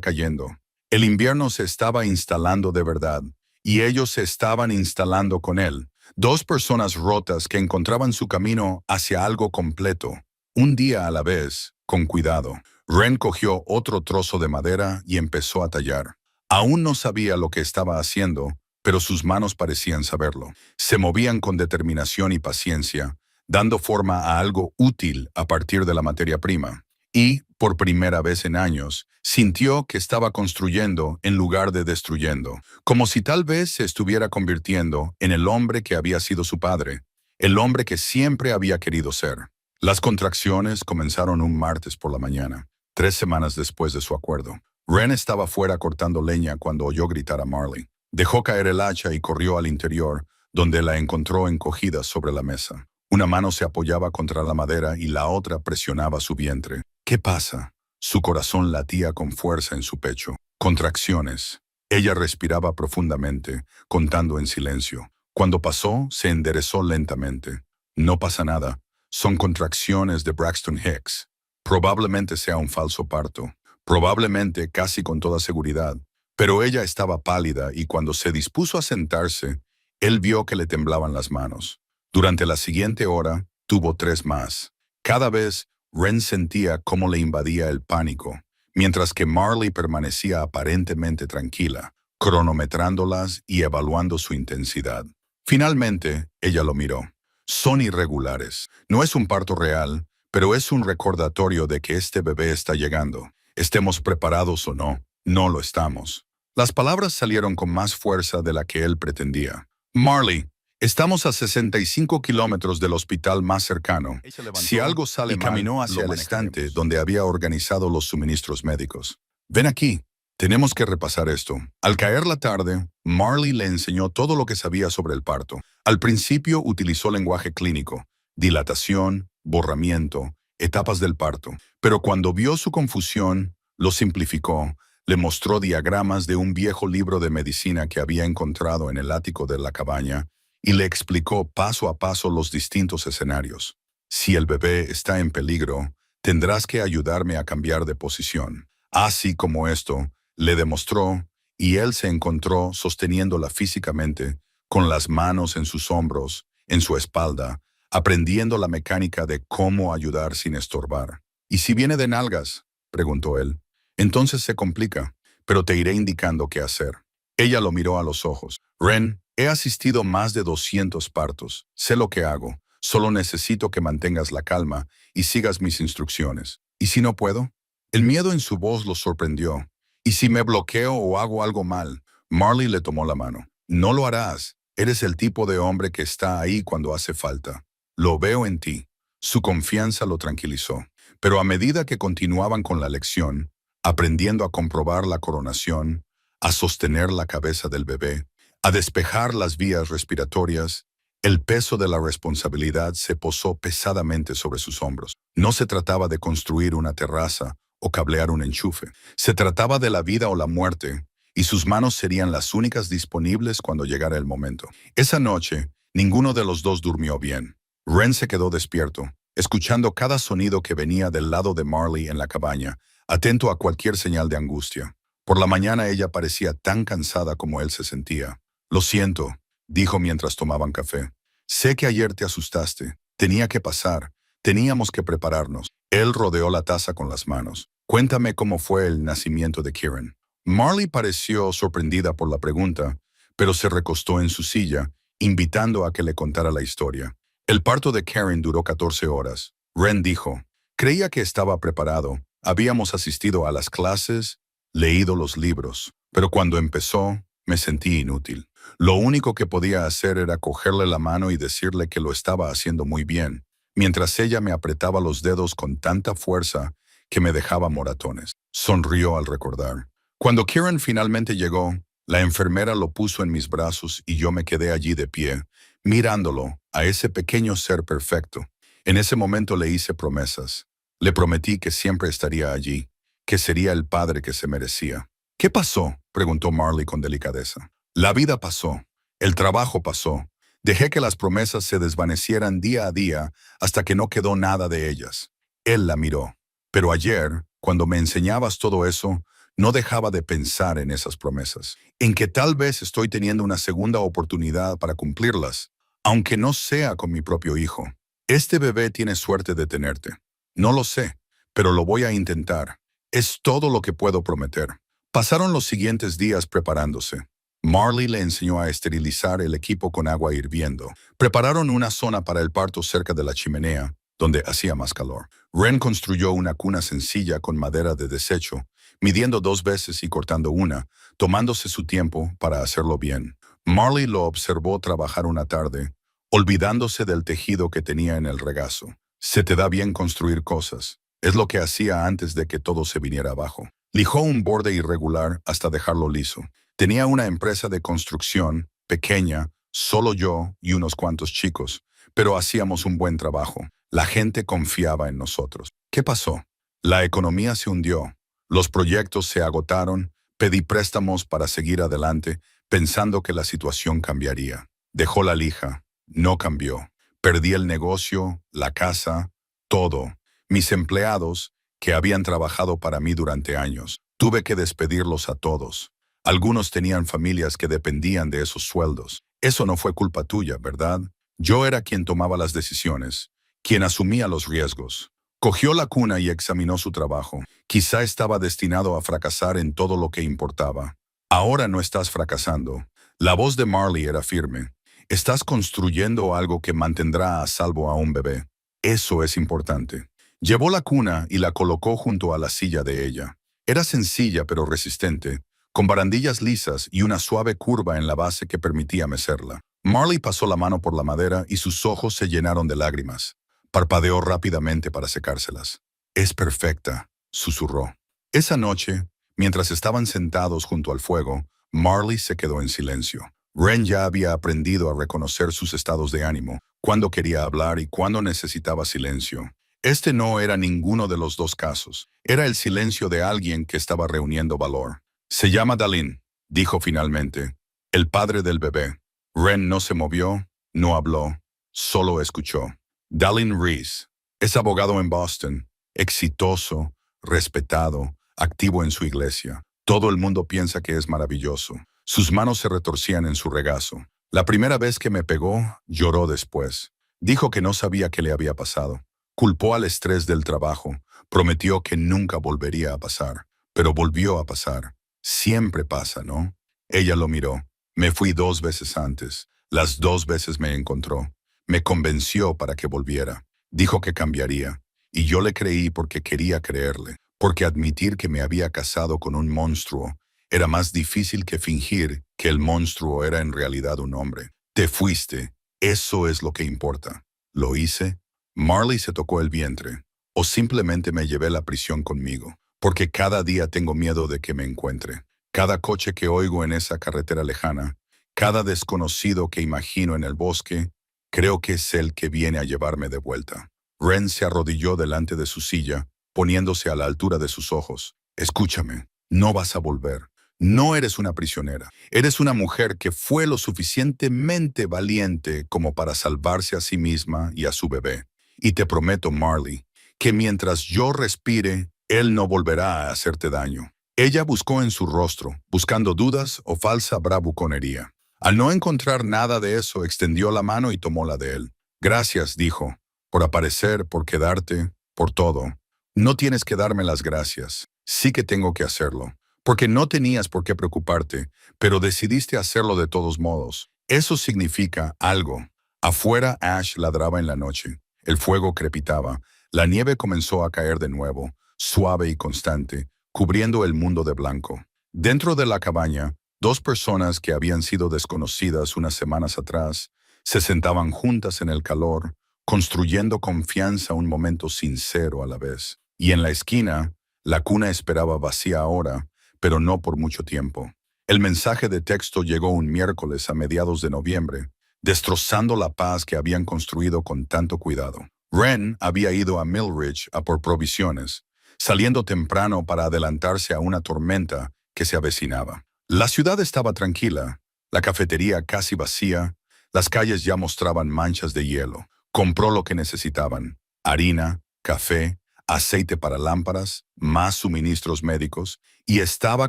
cayendo. El invierno se estaba instalando de verdad, y ellos se estaban instalando con él. Dos personas rotas que encontraban su camino hacia algo completo, un día a la vez, con cuidado. Ren cogió otro trozo de madera y empezó a tallar. Aún no sabía lo que estaba haciendo, pero sus manos parecían saberlo. Se movían con determinación y paciencia, dando forma a algo útil a partir de la materia prima. Y, por primera vez en años, sintió que estaba construyendo en lugar de destruyendo, como si tal vez se estuviera convirtiendo en el hombre que había sido su padre, el hombre que siempre había querido ser. Las contracciones comenzaron un martes por la mañana, 3 semanas después de su acuerdo. Ren estaba fuera cortando leña cuando oyó gritar a Marley. Dejó caer el hacha y corrió al interior, donde la encontró encogida sobre la mesa. Una mano se apoyaba contra la madera y la otra presionaba su vientre. ¿Qué pasa? Su corazón latía con fuerza en su pecho. Contracciones. Ella respiraba profundamente, contando en silencio. Cuando pasó, se enderezó lentamente. No pasa nada. Son contracciones de Braxton Hicks. Probablemente sea un falso parto. Probablemente casi con toda seguridad. Pero ella estaba pálida y cuando se dispuso a sentarse, él vio que le temblaban las manos. Durante la siguiente hora, tuvo 3 más. Cada vez, Ren sentía cómo le invadía el pánico, mientras que Marley permanecía aparentemente tranquila, cronometrándolas y evaluando su intensidad. Finalmente, ella lo miró. Son irregulares. No es un parto real, pero es un recordatorio de que este bebé está llegando. Estemos preparados o no, no lo estamos. Las palabras salieron con más fuerza de la que él pretendía. Marley, estamos a 65 kilómetros del hospital más cercano. Si algo sale mal, caminó hacia el estante donde había organizado los suministros médicos. Ven aquí, tenemos que repasar esto. Al caer la tarde, Marley le enseñó todo lo que sabía sobre el parto. Al principio utilizó lenguaje clínico, dilatación, borramiento, etapas del parto. Pero cuando vio su confusión, lo simplificó. Le mostró diagramas de un viejo libro de medicina que había encontrado en el ático de la cabaña y le explicó paso a paso los distintos escenarios. Si el bebé está en peligro, tendrás que ayudarme a cambiar de posición. Así como esto, le demostró, y él se encontró sosteniéndola físicamente, con las manos en sus hombros, en su espalda, aprendiendo la mecánica de cómo ayudar sin estorbar. ¿Y si viene de nalgas?, preguntó él. Entonces se complica, pero te iré indicando qué hacer. Ella lo miró a los ojos. Ren, he asistido más de 200 partos. Sé lo que hago. Solo necesito que mantengas la calma y sigas mis instrucciones. ¿Y si no puedo? El miedo en su voz lo sorprendió. ¿Y si me bloqueo o hago algo mal? Marley le tomó la mano. No lo harás. Eres el tipo de hombre que está ahí cuando hace falta. Lo veo en ti. Su confianza lo tranquilizó. Pero a medida que continuaban con la lección, aprendiendo a comprobar la coronación, a sostener la cabeza del bebé, a despejar las vías respiratorias, el peso de la responsabilidad se posó pesadamente sobre sus hombros. No se trataba de construir una terraza o cablear un enchufe. Se trataba de la vida o la muerte, y sus manos serían las únicas disponibles cuando llegara el momento. Esa noche, ninguno de los dos durmió bien. Ren se quedó despierto, escuchando cada sonido que venía del lado de Marley en la cabaña, atento a cualquier señal de angustia. Por la mañana ella parecía tan cansada como él se sentía. Lo siento, dijo mientras tomaban café. Sé que ayer te asustaste. Tenía que pasar. Teníamos que prepararnos. Él rodeó la taza con las manos. Cuéntame cómo fue el nacimiento de Kieran. Marley pareció sorprendida por la pregunta, pero se recostó en su silla, invitando a que le contara la historia. El parto de Karen duró 14 horas. Ren dijo, creía que estaba preparado. Habíamos asistido a las clases, leído los libros, pero cuando empezó, me sentí inútil. Lo único que podía hacer era cogerle la mano y decirle que lo estaba haciendo muy bien, mientras ella me apretaba los dedos con tanta fuerza que me dejaba moratones. Sonrió al recordar. Cuando Kieran finalmente llegó, la enfermera lo puso en mis brazos y yo me quedé allí de pie, mirándolo, a ese pequeño ser perfecto. En ese momento le hice promesas. Le prometí que siempre estaría allí, que sería el padre que se merecía. ¿Qué pasó?, preguntó Marley con delicadeza. La vida pasó. El trabajo pasó. Dejé que las promesas se desvanecieran día a día hasta que no quedó nada de ellas. Él la miró. Pero ayer, cuando me enseñabas todo eso, no dejaba de pensar en esas promesas, en que tal vez estoy teniendo una segunda oportunidad para cumplirlas, aunque no sea con mi propio hijo. Este bebé tiene suerte de tenerte. No lo sé, pero lo voy a intentar. Es todo lo que puedo prometer. Pasaron los siguientes días preparándose. Marley le enseñó a esterilizar el equipo con agua hirviendo. Prepararon una zona para el parto cerca de la chimenea, donde hacía más calor. Ren construyó una cuna sencilla con madera de desecho, midiendo 2 veces y cortando una, tomándose su tiempo para hacerlo bien. Marley lo observó trabajar una tarde, olvidándose del tejido que tenía en el regazo. Se te da bien construir cosas. Es lo que hacía antes de que todo se viniera abajo. Lijó un borde irregular hasta dejarlo liso. Tenía una empresa de construcción, pequeña, solo yo y unos cuantos chicos, pero hacíamos un buen trabajo. La gente confiaba en nosotros. ¿Qué pasó? La economía se hundió. Los proyectos se agotaron. Pedí préstamos para seguir adelante, pensando que la situación cambiaría. Dejó la lija. No cambió. Perdí el negocio, la casa, todo. Mis empleados, que habían trabajado para mí durante años, tuve que despedirlos a todos. Algunos tenían familias que dependían de esos sueldos. Eso no fue culpa tuya, ¿verdad? Yo era quien tomaba las decisiones, quien asumía los riesgos. Cogió la cuna y examinó su trabajo. Quizá estaba destinado a fracasar en todo lo que importaba. Ahora no estás fracasando. La voz de Marley era firme. Estás construyendo algo que mantendrá a salvo a un bebé. Eso es importante. Llevó la cuna y la colocó junto a la silla de ella. Era sencilla pero resistente, con barandillas lisas y una suave curva en la base que permitía mecerla. Marley pasó la mano por la madera y sus ojos se llenaron de lágrimas. Parpadeó rápidamente para secárselas. «Es perfecta», susurró. Esa noche, mientras estaban sentados junto al fuego, Marley se quedó en silencio. Ren ya había aprendido a reconocer sus estados de ánimo, cuándo quería hablar y cuándo necesitaba silencio. Este no era ninguno de los dos casos. Era el silencio de alguien que estaba reuniendo valor. «Se llama Dallin», dijo finalmente, «el padre del bebé». Ren no se movió, no habló, solo escuchó. Dallin Reese es abogado en Boston, exitoso, respetado, activo en su iglesia. Todo el mundo piensa que es maravilloso. Sus manos se retorcían en su regazo. La primera vez que me pegó, lloró después. Dijo que no sabía qué le había pasado. Culpó al estrés del trabajo. Prometió que nunca volvería a pasar. Pero volvió a pasar. Siempre pasa, ¿no? Ella lo miró. Me fui 2 veces antes. Las 2 veces me encontró. Me convenció para que volviera. Dijo que cambiaría. Y yo le creí porque quería creerle. Porque admitir que me había casado con un monstruo era más difícil que fingir que el monstruo era en realidad un hombre. Te fuiste. Eso es lo que importa. ¿Lo hice? Marley se tocó el vientre. O simplemente me llevé la prisión conmigo. Porque cada día tengo miedo de que me encuentre. Cada coche que oigo en esa carretera lejana, cada desconocido que imagino en el bosque, creo que es el que viene a llevarme de vuelta. Ren se arrodilló delante de su silla, poniéndose a la altura de sus ojos. Escúchame, no vas a volver. No eres una prisionera. Eres una mujer que fue lo suficientemente valiente como para salvarse a sí misma y a su bebé. Y te prometo, Marley, que mientras yo respire, él no volverá a hacerte daño. Ella buscó en su rostro, buscando dudas o falsa bravuconería. Al no encontrar nada de eso, extendió la mano y tomó la de él. Gracias, dijo, por aparecer, por quedarte, por todo. No tienes que darme las gracias. Sí que tengo que hacerlo. Porque no tenías por qué preocuparte, pero decidiste hacerlo de todos modos. Eso significa algo. Afuera, Ash ladraba en la noche. El fuego crepitaba. La nieve comenzó a caer de nuevo, suave y constante, cubriendo el mundo de blanco. Dentro de la cabaña, 2 personas que habían sido desconocidas unas semanas atrás se sentaban juntas en el calor, construyendo confianza un momento sincero a la vez. Y en la esquina, la cuna esperaba vacía ahora, pero no por mucho tiempo. El mensaje de texto llegó un miércoles a mediados de noviembre, destrozando la paz que habían construido con tanto cuidado. Ren había ido a Millridge a por provisiones, saliendo temprano para adelantarse a una tormenta que se avecinaba. La ciudad estaba tranquila, la cafetería casi vacía, Las calles ya mostraban manchas de hielo. Compró lo que necesitaban: harina, café, aceite para lámparas, más suministros médicos, y estaba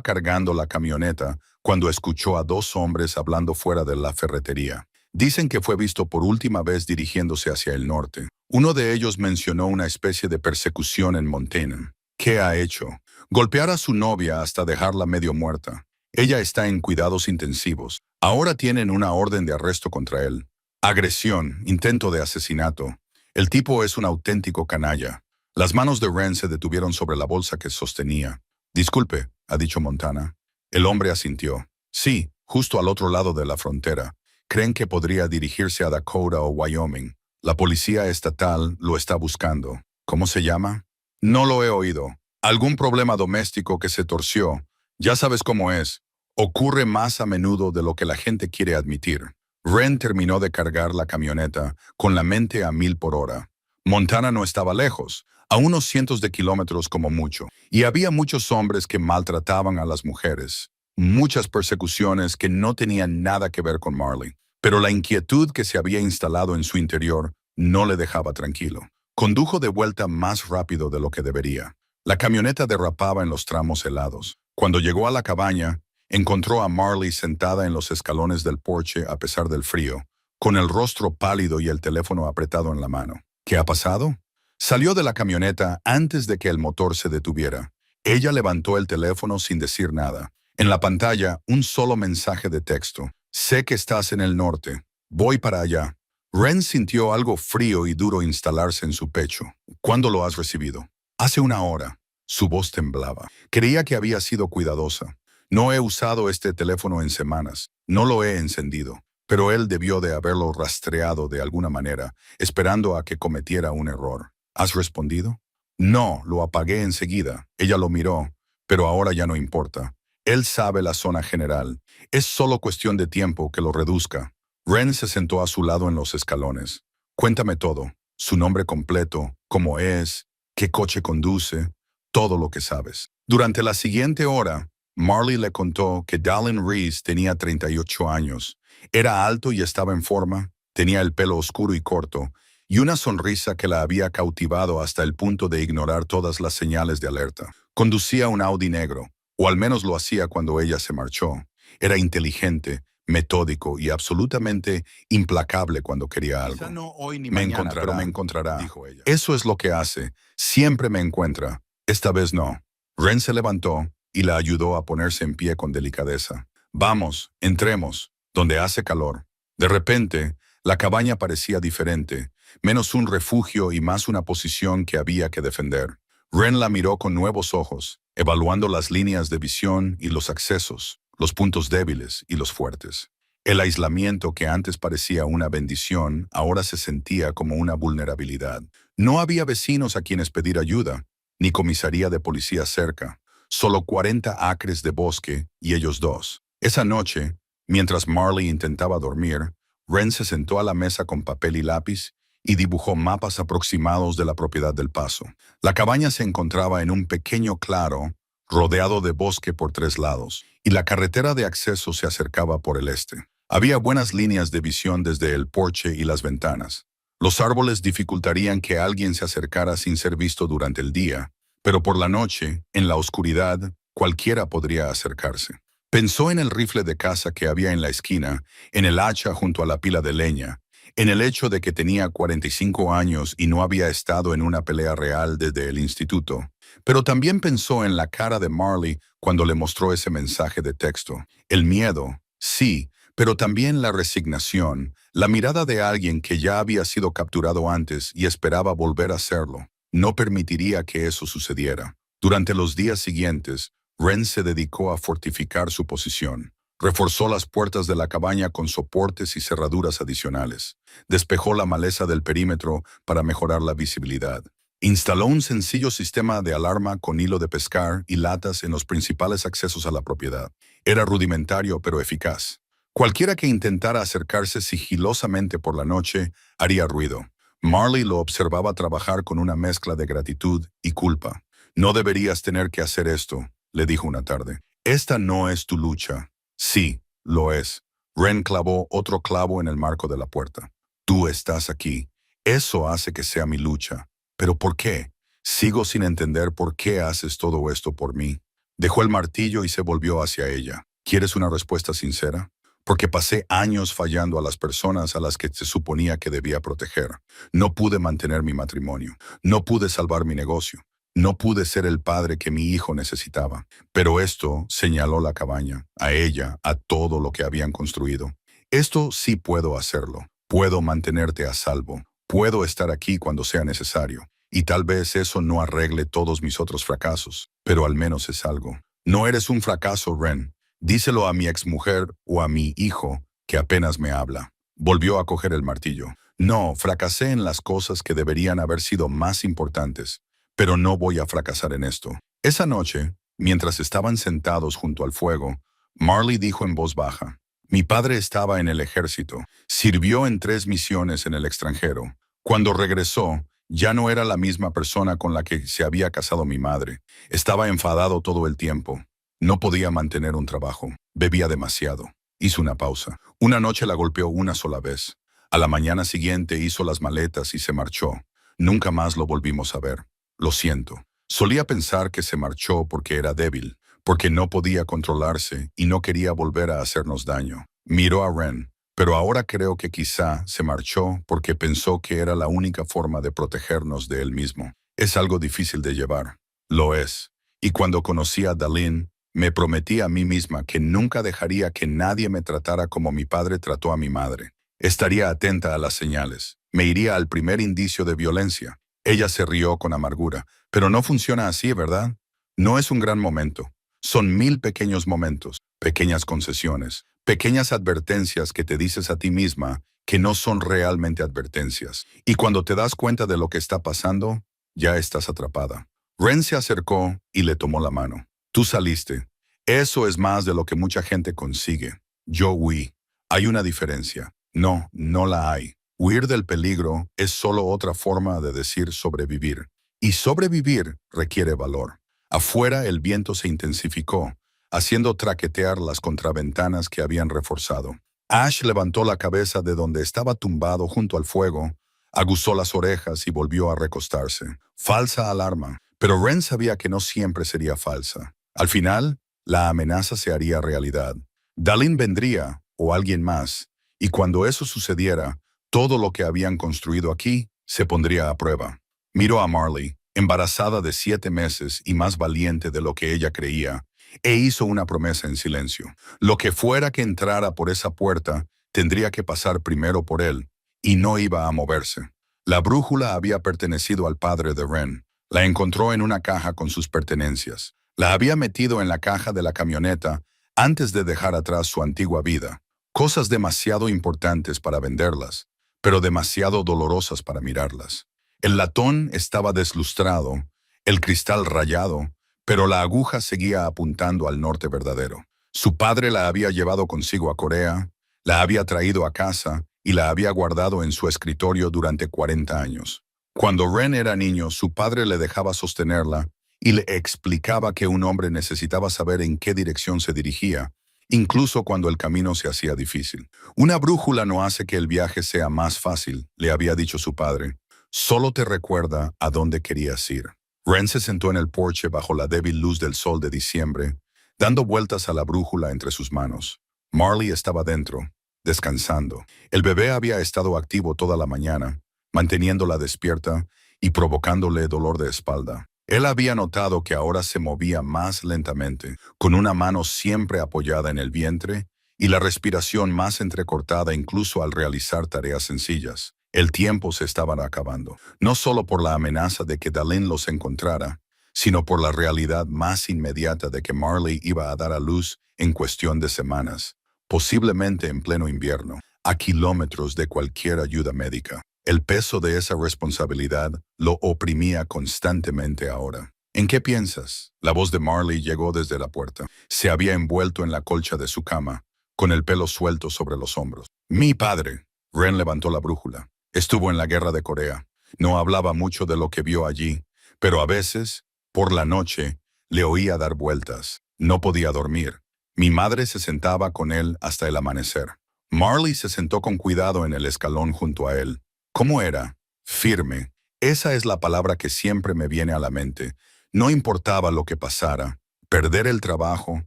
cargando la camioneta cuando escuchó a dos hombres hablando fuera de la ferretería. Dicen que fue visto por última vez dirigiéndose hacia el norte. Uno de ellos mencionó una especie de persecución en Montana. ¿Qué ha hecho? Golpear a su novia hasta dejarla medio muerta. Ella está en cuidados intensivos. Ahora tienen una orden de arresto contra él. Agresión, intento de asesinato. El tipo es un auténtico canalla. Las manos de Ren se detuvieron sobre la bolsa que sostenía. Disculpe, ha dicho Montana. El hombre asintió. Sí, justo al otro lado de la frontera. Creen que podría dirigirse a Dakota o Wyoming. La policía estatal lo está buscando. ¿Cómo se llama? No lo he oído. Algún problema doméstico que se torció. Ya sabes cómo es. Ocurre más a menudo de lo que la gente quiere admitir. Ren terminó de cargar la camioneta con la mente a 1000 por hora. Montana no estaba lejos, a unos cientos de kilómetros como mucho, y había muchos hombres que maltrataban a las mujeres. Muchas persecuciones que no tenían nada que ver con Marley. Pero la inquietud que se había instalado en su interior no le dejaba tranquilo. Condujo de vuelta más rápido de lo que debería. La camioneta derrapaba en los tramos helados. Cuando llegó a la cabaña, encontró a Marley sentada en los escalones del porche a pesar del frío, con el rostro pálido y el teléfono apretado en la mano. ¿Qué ha pasado? Salió de la camioneta antes de que el motor se detuviera. Ella levantó el teléfono sin decir nada. En la pantalla, un solo mensaje de texto. Sé que estás en el norte. Voy para allá. Ren sintió algo frío y duro instalarse en su pecho. ¿Cuándo lo has recibido? Hace una hora. Su voz temblaba. Creía que había sido cuidadosa. No he usado este teléfono en semanas. No lo he encendido. Pero él debió de haberlo rastreado de alguna manera, esperando a que cometiera un error. ¿Has respondido? No, lo apagué enseguida. Ella lo miró, pero ahora ya no importa. Él sabe la zona general. Es solo cuestión de tiempo que lo reduzca. Ren se sentó a su lado en los escalones. Cuéntame todo. Su nombre completo, cómo es, qué coche conduce, todo lo que sabes. Durante la siguiente hora, Marley le contó que Dallin Reese tenía 38 años. Era alto y estaba en forma, tenía el pelo oscuro y corto, y una sonrisa que la había cautivado hasta el punto de ignorar todas las señales de alerta. Conducía un Audi negro, o al menos lo hacía cuando ella se marchó. Era inteligente, metódico y absolutamente implacable cuando quería algo. Quizá no hoy ni Me mañana, encontrará, pero me encontrará, dijo ella. Eso es lo que hace. Siempre me encuentra. Esta vez no. Ren se levantó y la ayudó a ponerse en pie con delicadeza. Vamos, entremos, donde hace calor. De repente, la cabaña parecía diferente, menos un refugio y más una posición que había que defender. Ren la miró con nuevos ojos, evaluando las líneas de visión y los accesos, los puntos débiles y los fuertes. El aislamiento que antes parecía una bendición, ahora se sentía como una vulnerabilidad. No había vecinos a quienes pedir ayuda, ni comisaría de policía cerca, solo 40 acres de bosque y ellos dos. Esa noche, mientras Marley intentaba dormir, Ren se sentó a la mesa con papel y lápiz y dibujó mapas aproximados de la propiedad del paso. La cabaña se encontraba en un pequeño claro, rodeado de bosque por 3 lados, y la carretera de acceso se acercaba por el este. Había buenas líneas de visión desde el porche y las ventanas. Los árboles dificultarían que alguien se acercara sin ser visto durante el día, pero por la noche, en la oscuridad, cualquiera podría acercarse. Pensó en el rifle de caza que había en la esquina, en el hacha junto a la pila de leña, en el hecho de que tenía 45 años y no había estado en una pelea real desde el instituto. Pero también pensó en la cara de Marley cuando le mostró ese mensaje de texto. El miedo, sí, pero también la resignación, la mirada de alguien que ya había sido capturado antes y esperaba volver a hacerlo. No permitiría que eso sucediera. Durante los días siguientes, Ren se dedicó a fortificar su posición. Reforzó las puertas de la cabaña con soportes y cerraduras adicionales. Despejó la maleza del perímetro para mejorar la visibilidad. Instaló un sencillo sistema de alarma con hilo de pescar y latas en los principales accesos a la propiedad. Era rudimentario pero eficaz. Cualquiera que intentara acercarse sigilosamente por la noche haría ruido. Marley lo observaba trabajar con una mezcla de gratitud y culpa. No deberías tener que hacer esto, le dijo una tarde. Esta no es tu lucha. Sí, lo es. Ren clavó otro clavo en el marco de la puerta. Tú estás aquí. Eso hace que sea mi lucha. ¿Pero por qué? Sigo sin entender por qué haces todo esto por mí. Dejó el martillo y se volvió hacia ella. ¿Quieres una respuesta sincera? Porque pasé años fallando a las personas a las que se suponía que debía proteger. No pude mantener mi matrimonio. No pude salvar mi negocio. No pude ser el padre que mi hijo necesitaba. Pero esto señaló la cabaña, a ella, a todo lo que habían construido. Esto sí puedo hacerlo. Puedo mantenerte a salvo. Puedo estar aquí cuando sea necesario. Y tal vez eso no arregle todos mis otros fracasos, pero al menos es algo. No eres un fracaso, Ren. Díselo a mi exmujer o a mi hijo, que apenas me habla. Volvió a coger el martillo. No, fracasé en las cosas que deberían haber sido más importantes, pero no voy a fracasar en esto. Esa noche, mientras estaban sentados junto al fuego, Marley dijo en voz baja, mi padre estaba en el ejército, sirvió en 3 misiones en el extranjero. Cuando regresó, ya no era la misma persona con la que se había casado mi madre. Estaba enfadado todo el tiempo. No podía mantener un trabajo. Bebía demasiado. Hizo una pausa. Una noche la golpeó una sola vez. A la mañana siguiente hizo las maletas y se marchó. Nunca más lo volvimos a ver. Lo siento. Solía pensar que se marchó porque era débil, porque no podía controlarse y no quería volver a hacernos daño. Miró a Ren, pero ahora creo que quizá se marchó porque pensó que era la única forma de protegernos de él mismo. Es algo difícil de llevar. Lo es. Y cuando conocí a Dalin, me prometí a mí misma que nunca dejaría que nadie me tratara como mi padre trató a mi madre. Estaría atenta a las señales. Me iría al primer indicio de violencia. Ella se rió con amargura. Pero no funciona así, ¿verdad? No es un gran momento. Son 1000 pequeños momentos, pequeñas concesiones, pequeñas advertencias que te dices a ti misma que no son realmente advertencias. Y cuando te das cuenta de lo que está pasando, ya estás atrapada. Ren se acercó y le tomó la mano. Tú saliste. Eso es más de lo que mucha gente consigue. Yo huí. Hay una diferencia. No, no la hay. Huir del peligro es solo otra forma de decir sobrevivir. Y sobrevivir requiere valor. Afuera el viento se intensificó, haciendo traquetear las contraventanas que habían reforzado. Ash levantó la cabeza de donde estaba tumbado junto al fuego, aguzó las orejas y volvió a recostarse. Falsa alarma. Pero Ren sabía que no siempre sería falsa. Al final, la amenaza se haría realidad. Dalin vendría, o alguien más, y cuando eso sucediera, todo lo que habían construido aquí se pondría a prueba. Miró a Marley, embarazada de 7 meses y más valiente de lo que ella creía, e hizo una promesa en silencio. Lo que fuera que entrara por esa puerta, tendría que pasar primero por él, y no iba a moverse. La brújula había pertenecido al padre de Ren. La encontró en una caja con sus pertenencias. La había metido en la caja de la camioneta antes de dejar atrás su antigua vida. Cosas demasiado importantes para venderlas, pero demasiado dolorosas para mirarlas. El latón estaba deslustrado, el cristal rayado, pero la aguja seguía apuntando al norte verdadero. Su padre la había llevado consigo a Corea, la había traído a casa y la había guardado en su escritorio durante 40 años. Cuando Ren era niño, su padre le dejaba sostenerla y le explicaba que un hombre necesitaba saber en qué dirección se dirigía, incluso cuando el camino se hacía difícil. Una brújula no hace que el viaje sea más fácil, le había dicho su padre. Solo te recuerda a dónde querías ir. Ren se sentó en el porche bajo la débil luz del sol de diciembre, dando vueltas a la brújula entre sus manos. Marley estaba dentro, descansando. El bebé había estado activo toda la mañana, manteniéndola despierta y provocándole dolor de espalda. Él había notado que ahora se movía más lentamente, con una mano siempre apoyada en el vientre y la respiración más entrecortada incluso al realizar tareas sencillas. El tiempo se estaba acabando, no solo por la amenaza de que Dalin los encontrara, sino por la realidad más inmediata de que Marley iba a dar a luz en cuestión de semanas, posiblemente en pleno invierno, a kilómetros de cualquier ayuda médica. El peso de esa responsabilidad lo oprimía constantemente ahora. ¿En qué piensas? La voz de Marley llegó desde la puerta. Se había envuelto en la colcha de su cama, con el pelo suelto sobre los hombros. Mi padre. Ren levantó la brújula. Estuvo en la guerra de Corea. No hablaba mucho de lo que vio allí, pero a veces, por la noche, le oía dar vueltas. No podía dormir. Mi madre se sentaba con él hasta el amanecer. Marley se sentó con cuidado en el escalón junto a él. ¿Cómo era? Firme. Esa es la palabra que siempre me viene a la mente. No importaba lo que pasara, perder el trabajo,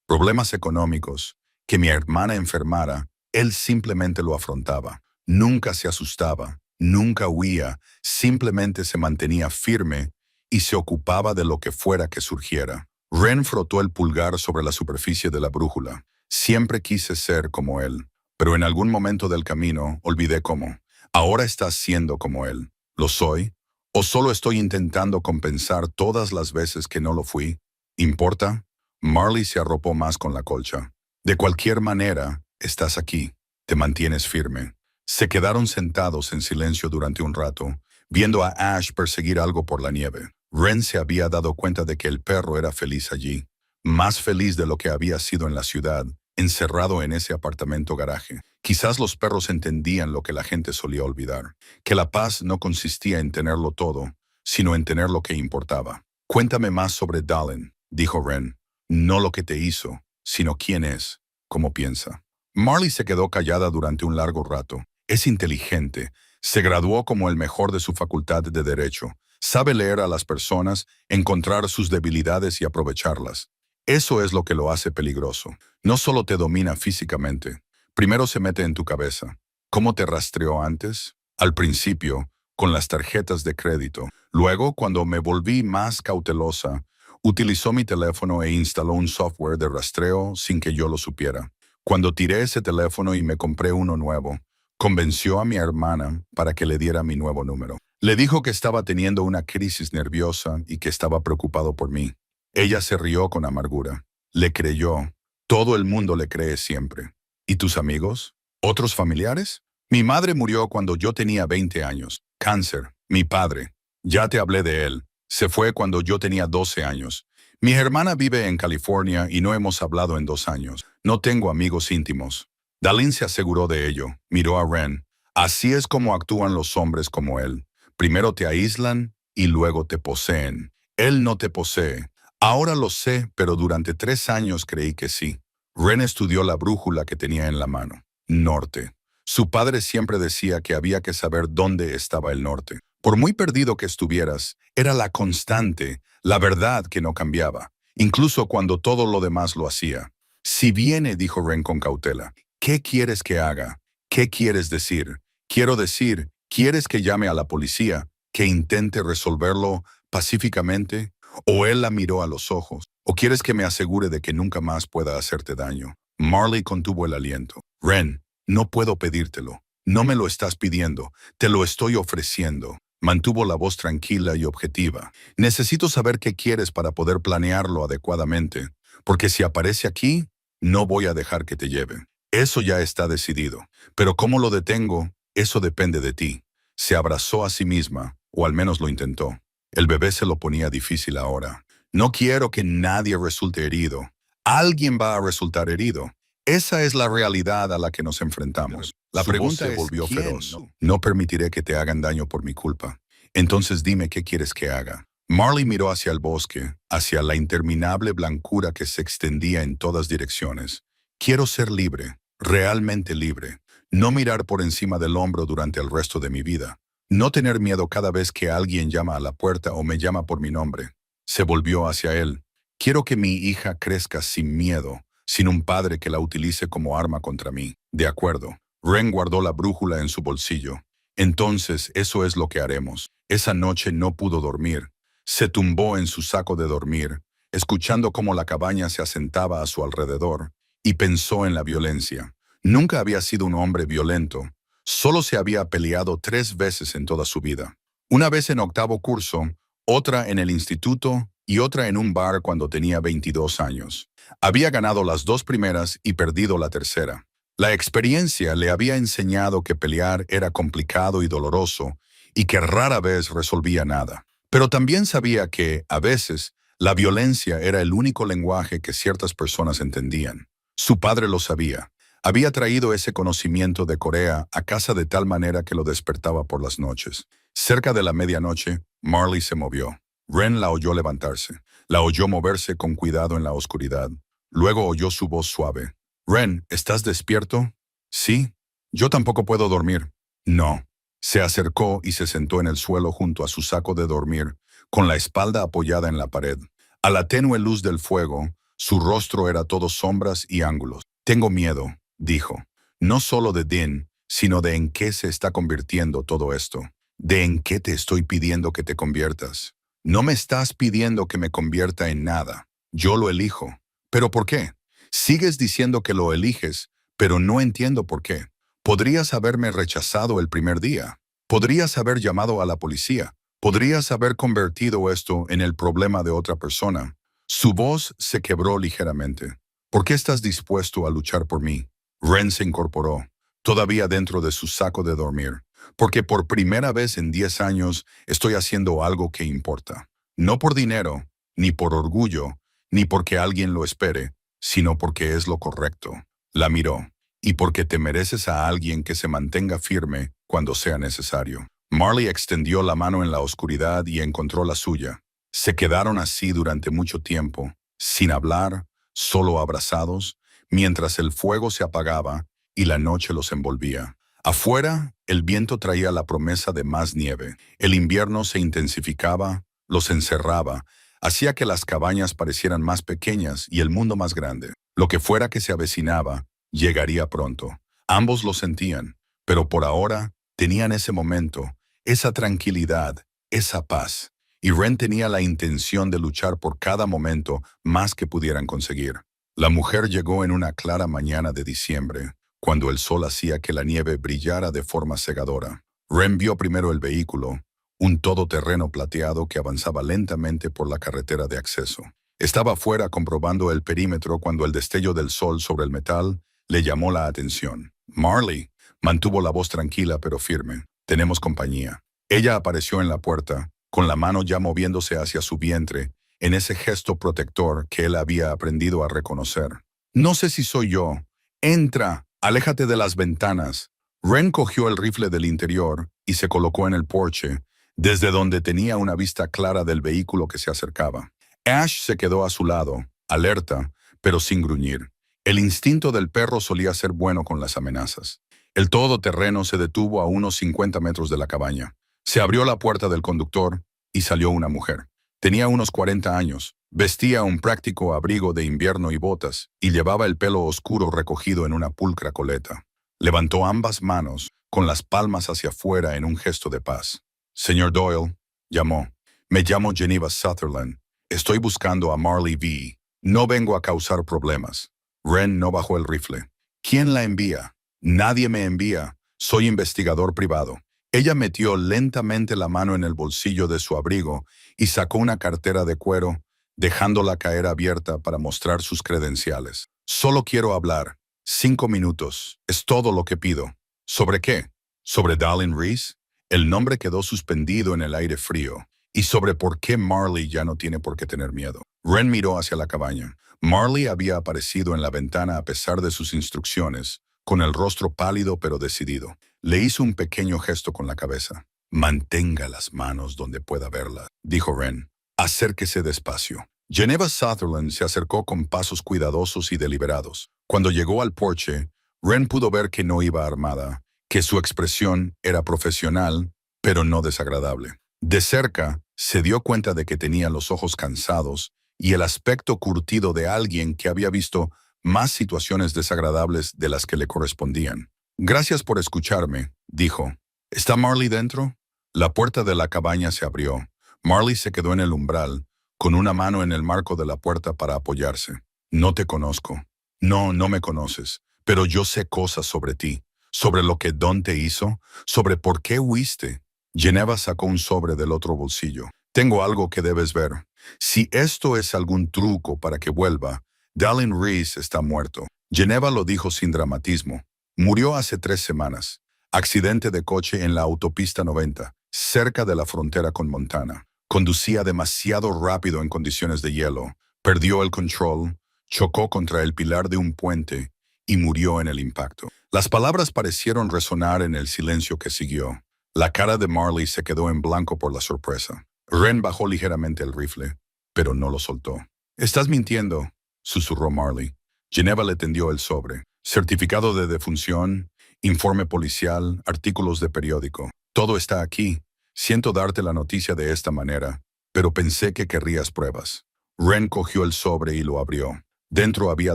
problemas económicos, que mi hermana enfermara, él simplemente lo afrontaba. Nunca se asustaba, nunca huía, simplemente se mantenía firme y se ocupaba de lo que fuera que surgiera. Ren frotó el pulgar sobre la superficie de la brújula. Siempre quise ser como él, pero en algún momento del camino olvidé cómo. Ahora estás siendo como él. ¿Lo soy? ¿O solo estoy intentando compensar todas las veces que no lo fui? ¿Importa? Marley se arropó más con la colcha. De cualquier manera, estás aquí. Te mantienes firme. Se quedaron sentados en silencio durante un rato, viendo a Ash perseguir algo por la nieve. Ren se había dado cuenta de que el perro era feliz allí, más feliz de lo que había sido en la ciudad, encerrado en ese apartamento garaje. Quizás los perros entendían lo que la gente solía olvidar, que la paz no consistía en tenerlo todo, sino en tener lo que importaba. Cuéntame más sobre Dallin, dijo Ren. No lo que te hizo, sino quién es, cómo piensa. Marley se quedó callada durante un largo rato. Es inteligente. Se graduó como el mejor de su facultad de Derecho. Sabe leer a las personas, encontrar sus debilidades y aprovecharlas. Eso es lo que lo hace peligroso. No solo te domina físicamente. Primero se mete en tu cabeza. ¿Cómo te rastreó antes? Al principio, con las tarjetas de crédito. Luego, cuando me volví más cautelosa, utilizó mi teléfono e instaló un software de rastreo sin que yo lo supiera. Cuando tiré ese teléfono y me compré uno nuevo, convenció a mi hermana para que le diera mi nuevo número. Le dijo que estaba teniendo una crisis nerviosa y que estaba preocupado por mí. Ella se rió con amargura. Le creyó. Todo el mundo le cree siempre. ¿Y tus amigos? ¿Otros familiares? Mi madre murió cuando yo tenía 20 años. Cáncer. Mi padre. Ya te hablé de él. Se fue cuando yo tenía 12 años. Mi hermana vive en California y no hemos hablado en 2 años. No tengo amigos íntimos. Dallin se aseguró de ello. Miró a Ren. Así es como actúan los hombres como él. Primero te aíslan y luego te poseen. Él no te posee. Ahora lo sé, pero durante 3 años creí que sí. Ren estudió la brújula que tenía en la mano. Norte. Su padre siempre decía que había que saber dónde estaba el norte. Por muy perdido que estuvieras, era la constante, la verdad que no cambiaba, incluso cuando todo lo demás lo hacía. Si viene, dijo Ren con cautela, ¿qué quieres que haga? ¿Qué quieres decir? Quiero decir, ¿quieres que llame a la policía, que intente resolverlo pacíficamente? ¿O él la miró a los ojos? ¿O quieres que me asegure de que nunca más pueda hacerte daño? Marley contuvo el aliento. Ren, no puedo pedírtelo. No me lo estás pidiendo. Te lo estoy ofreciendo. Mantuvo la voz tranquila y objetiva. Necesito saber qué quieres para poder planearlo adecuadamente, porque si aparece aquí, no voy a dejar que te lleve. Eso ya está decidido. Pero cómo lo detengo, eso depende de ti. Se abrazó a sí misma, o al menos lo intentó. El bebé se lo ponía difícil ahora. No quiero que nadie resulte herido. Alguien va a resultar herido. Esa es la realidad a la que nos enfrentamos. La pregunta se volvió feroz. No permitiré que te hagan daño por mi culpa. Entonces dime qué quieres que haga. Marley miró hacia el bosque, hacia la interminable blancura que se extendía en todas direcciones. Quiero ser libre, realmente libre. No mirar por encima del hombro durante el resto de mi vida. No tener miedo cada vez que alguien llama a la puerta o me llama por mi nombre. Se volvió hacia él. Quiero que mi hija crezca sin miedo, sin un padre que la utilice como arma contra mí. De acuerdo. Ren guardó la brújula en su bolsillo. Entonces, eso es lo que haremos. Esa noche no pudo dormir. Se tumbó en su saco de dormir, escuchando cómo la cabaña se asentaba a su alrededor, y pensó en la violencia. Nunca había sido un hombre violento. Solo se había peleado 3 veces en toda su vida. Una vez en octavo curso, otra en el instituto y otra en un bar cuando tenía 22 años. Había ganado las 2 primeras y perdido la tercera. La experiencia le había enseñado que pelear era complicado y doloroso y que rara vez resolvía nada. Pero también sabía que, a veces, la violencia era el único lenguaje que ciertas personas entendían. Su padre lo sabía. Había traído ese conocimiento de Corea a casa de tal manera que lo despertaba por las noches. Cerca de la medianoche, Marley se movió. Ren la oyó levantarse. La oyó moverse con cuidado en la oscuridad. Luego oyó su voz suave. «Ren, ¿estás despierto?» Sí, yo tampoco puedo dormir. No. Se acercó y se sentó en el suelo junto a su saco de dormir, con la espalda apoyada en la pared. A la tenue luz del fuego, su rostro era todo sombras y ángulos. Tengo miedo, dijo. No solo de Dean, sino de en qué se está convirtiendo todo esto. De en qué te estoy pidiendo que te conviertas. No me estás pidiendo que me convierta en nada. Yo lo elijo. ¿Pero por qué? Sigues diciendo que lo eliges, pero no entiendo por qué. Podrías haberme rechazado el primer día. Podrías haber llamado a la policía. Podrías haber convertido esto en el problema de otra persona. Su voz se quebró ligeramente. ¿Por qué estás dispuesto a luchar por mí? Ren se incorporó, todavía dentro de su saco de dormir. Porque por primera vez en 10 años estoy haciendo algo que importa. No por dinero, ni por orgullo, ni porque alguien lo espere, sino porque es lo correcto. La miró. Y porque te mereces a alguien que se mantenga firme cuando sea necesario. Marley extendió la mano en la oscuridad y encontró la suya. Se quedaron así durante mucho tiempo, sin hablar, solo abrazados, mientras el fuego se apagaba y la noche los envolvía. Afuera, el viento traía la promesa de más nieve. El invierno se intensificaba, los encerraba, hacía que las cabañas parecieran más pequeñas y el mundo más grande. Lo que fuera que se avecinaba, llegaría pronto. Ambos lo sentían, pero por ahora tenían ese momento, esa tranquilidad, esa paz. Y Ren tenía la intención de luchar por cada momento más que pudieran conseguir. La mujer llegó en una clara mañana de diciembre, cuando el sol hacía que la nieve brillara de forma cegadora. Ren vio primero el vehículo, un todoterreno plateado que avanzaba lentamente por la carretera de acceso. Estaba afuera comprobando el perímetro cuando el destello del sol sobre el metal le llamó la atención. Marley mantuvo la voz tranquila pero firme. Tenemos compañía. Ella apareció en la puerta, con la mano ya moviéndose hacia su vientre, en ese gesto protector que él había aprendido a reconocer. No sé si soy yo. Entra, aléjate de las ventanas. Ren cogió el rifle del interior y se colocó en el porche, desde donde tenía una vista clara del vehículo que se acercaba. Ash se quedó a su lado, alerta, pero sin gruñir. El instinto del perro solía ser bueno con las amenazas. El todoterreno se detuvo a unos 50 metros de la cabaña. Se abrió la puerta del conductor y salió una mujer. Tenía unos 40 años, vestía un práctico abrigo de invierno y botas, y llevaba el pelo oscuro recogido en una pulcra coleta. Levantó ambas manos, con las palmas hacia afuera en un gesto de paz. Señor Doyle, llamó. Me llamo Geneva Sutherland. Estoy buscando a Marley V. No vengo a causar problemas. Ren no bajó el rifle. ¿Quién la envía? Nadie me envía. Soy investigador privado. Ella metió lentamente la mano en el bolsillo de su abrigo y sacó una cartera de cuero, dejándola caer abierta para mostrar sus credenciales. Solo quiero hablar. 5 minutos. Es todo lo que pido. ¿Sobre qué? ¿Sobre Dallin Reese? El nombre quedó suspendido en el aire frío. Y sobre por qué Marley ya no tiene por qué tener miedo. Ren miró hacia la cabaña. Marley había aparecido en la ventana a pesar de sus instrucciones, con el rostro pálido pero decidido. Le hizo un pequeño gesto con la cabeza. Mantenga las manos donde pueda verla, dijo Ren. Acérquese despacio. Geneva Sutherland se acercó con pasos cuidadosos y deliberados. Cuando llegó al porche, Ren pudo ver que no iba armada, que su expresión era profesional, pero no desagradable. De cerca, se dio cuenta de que tenía los ojos cansados y el aspecto curtido de alguien que había visto más situaciones desagradables de las que le correspondían. Gracias por escucharme, dijo. ¿Está Marley dentro? La puerta de la cabaña se abrió. Marley se quedó en el umbral, con una mano en el marco de la puerta para apoyarse. No te conozco. No, no me conoces, pero yo sé cosas sobre ti, sobre lo que Don te hizo, sobre por qué huiste. Geneva sacó un sobre del otro bolsillo. Tengo algo que debes ver. Si esto es algún truco para que vuelva, Dallin Reese está muerto. Geneva lo dijo sin dramatismo. Murió hace 3 semanas. Accidente de coche en la autopista 90, cerca de la frontera con Montana. Conducía demasiado rápido en condiciones de hielo. Perdió el control, chocó contra el pilar de un puente y murió en el impacto. Las palabras parecieron resonar en el silencio que siguió. La cara de Marley se quedó en blanco por la sorpresa. Ren bajó ligeramente el rifle, pero no lo soltó. «Estás mintiendo», susurró Marley. Geneva le tendió el sobre. Certificado de defunción, informe policial, artículos de periódico. Todo está aquí. Siento darte la noticia de esta manera, pero pensé que querrías pruebas. Ren cogió el sobre y lo abrió. Dentro había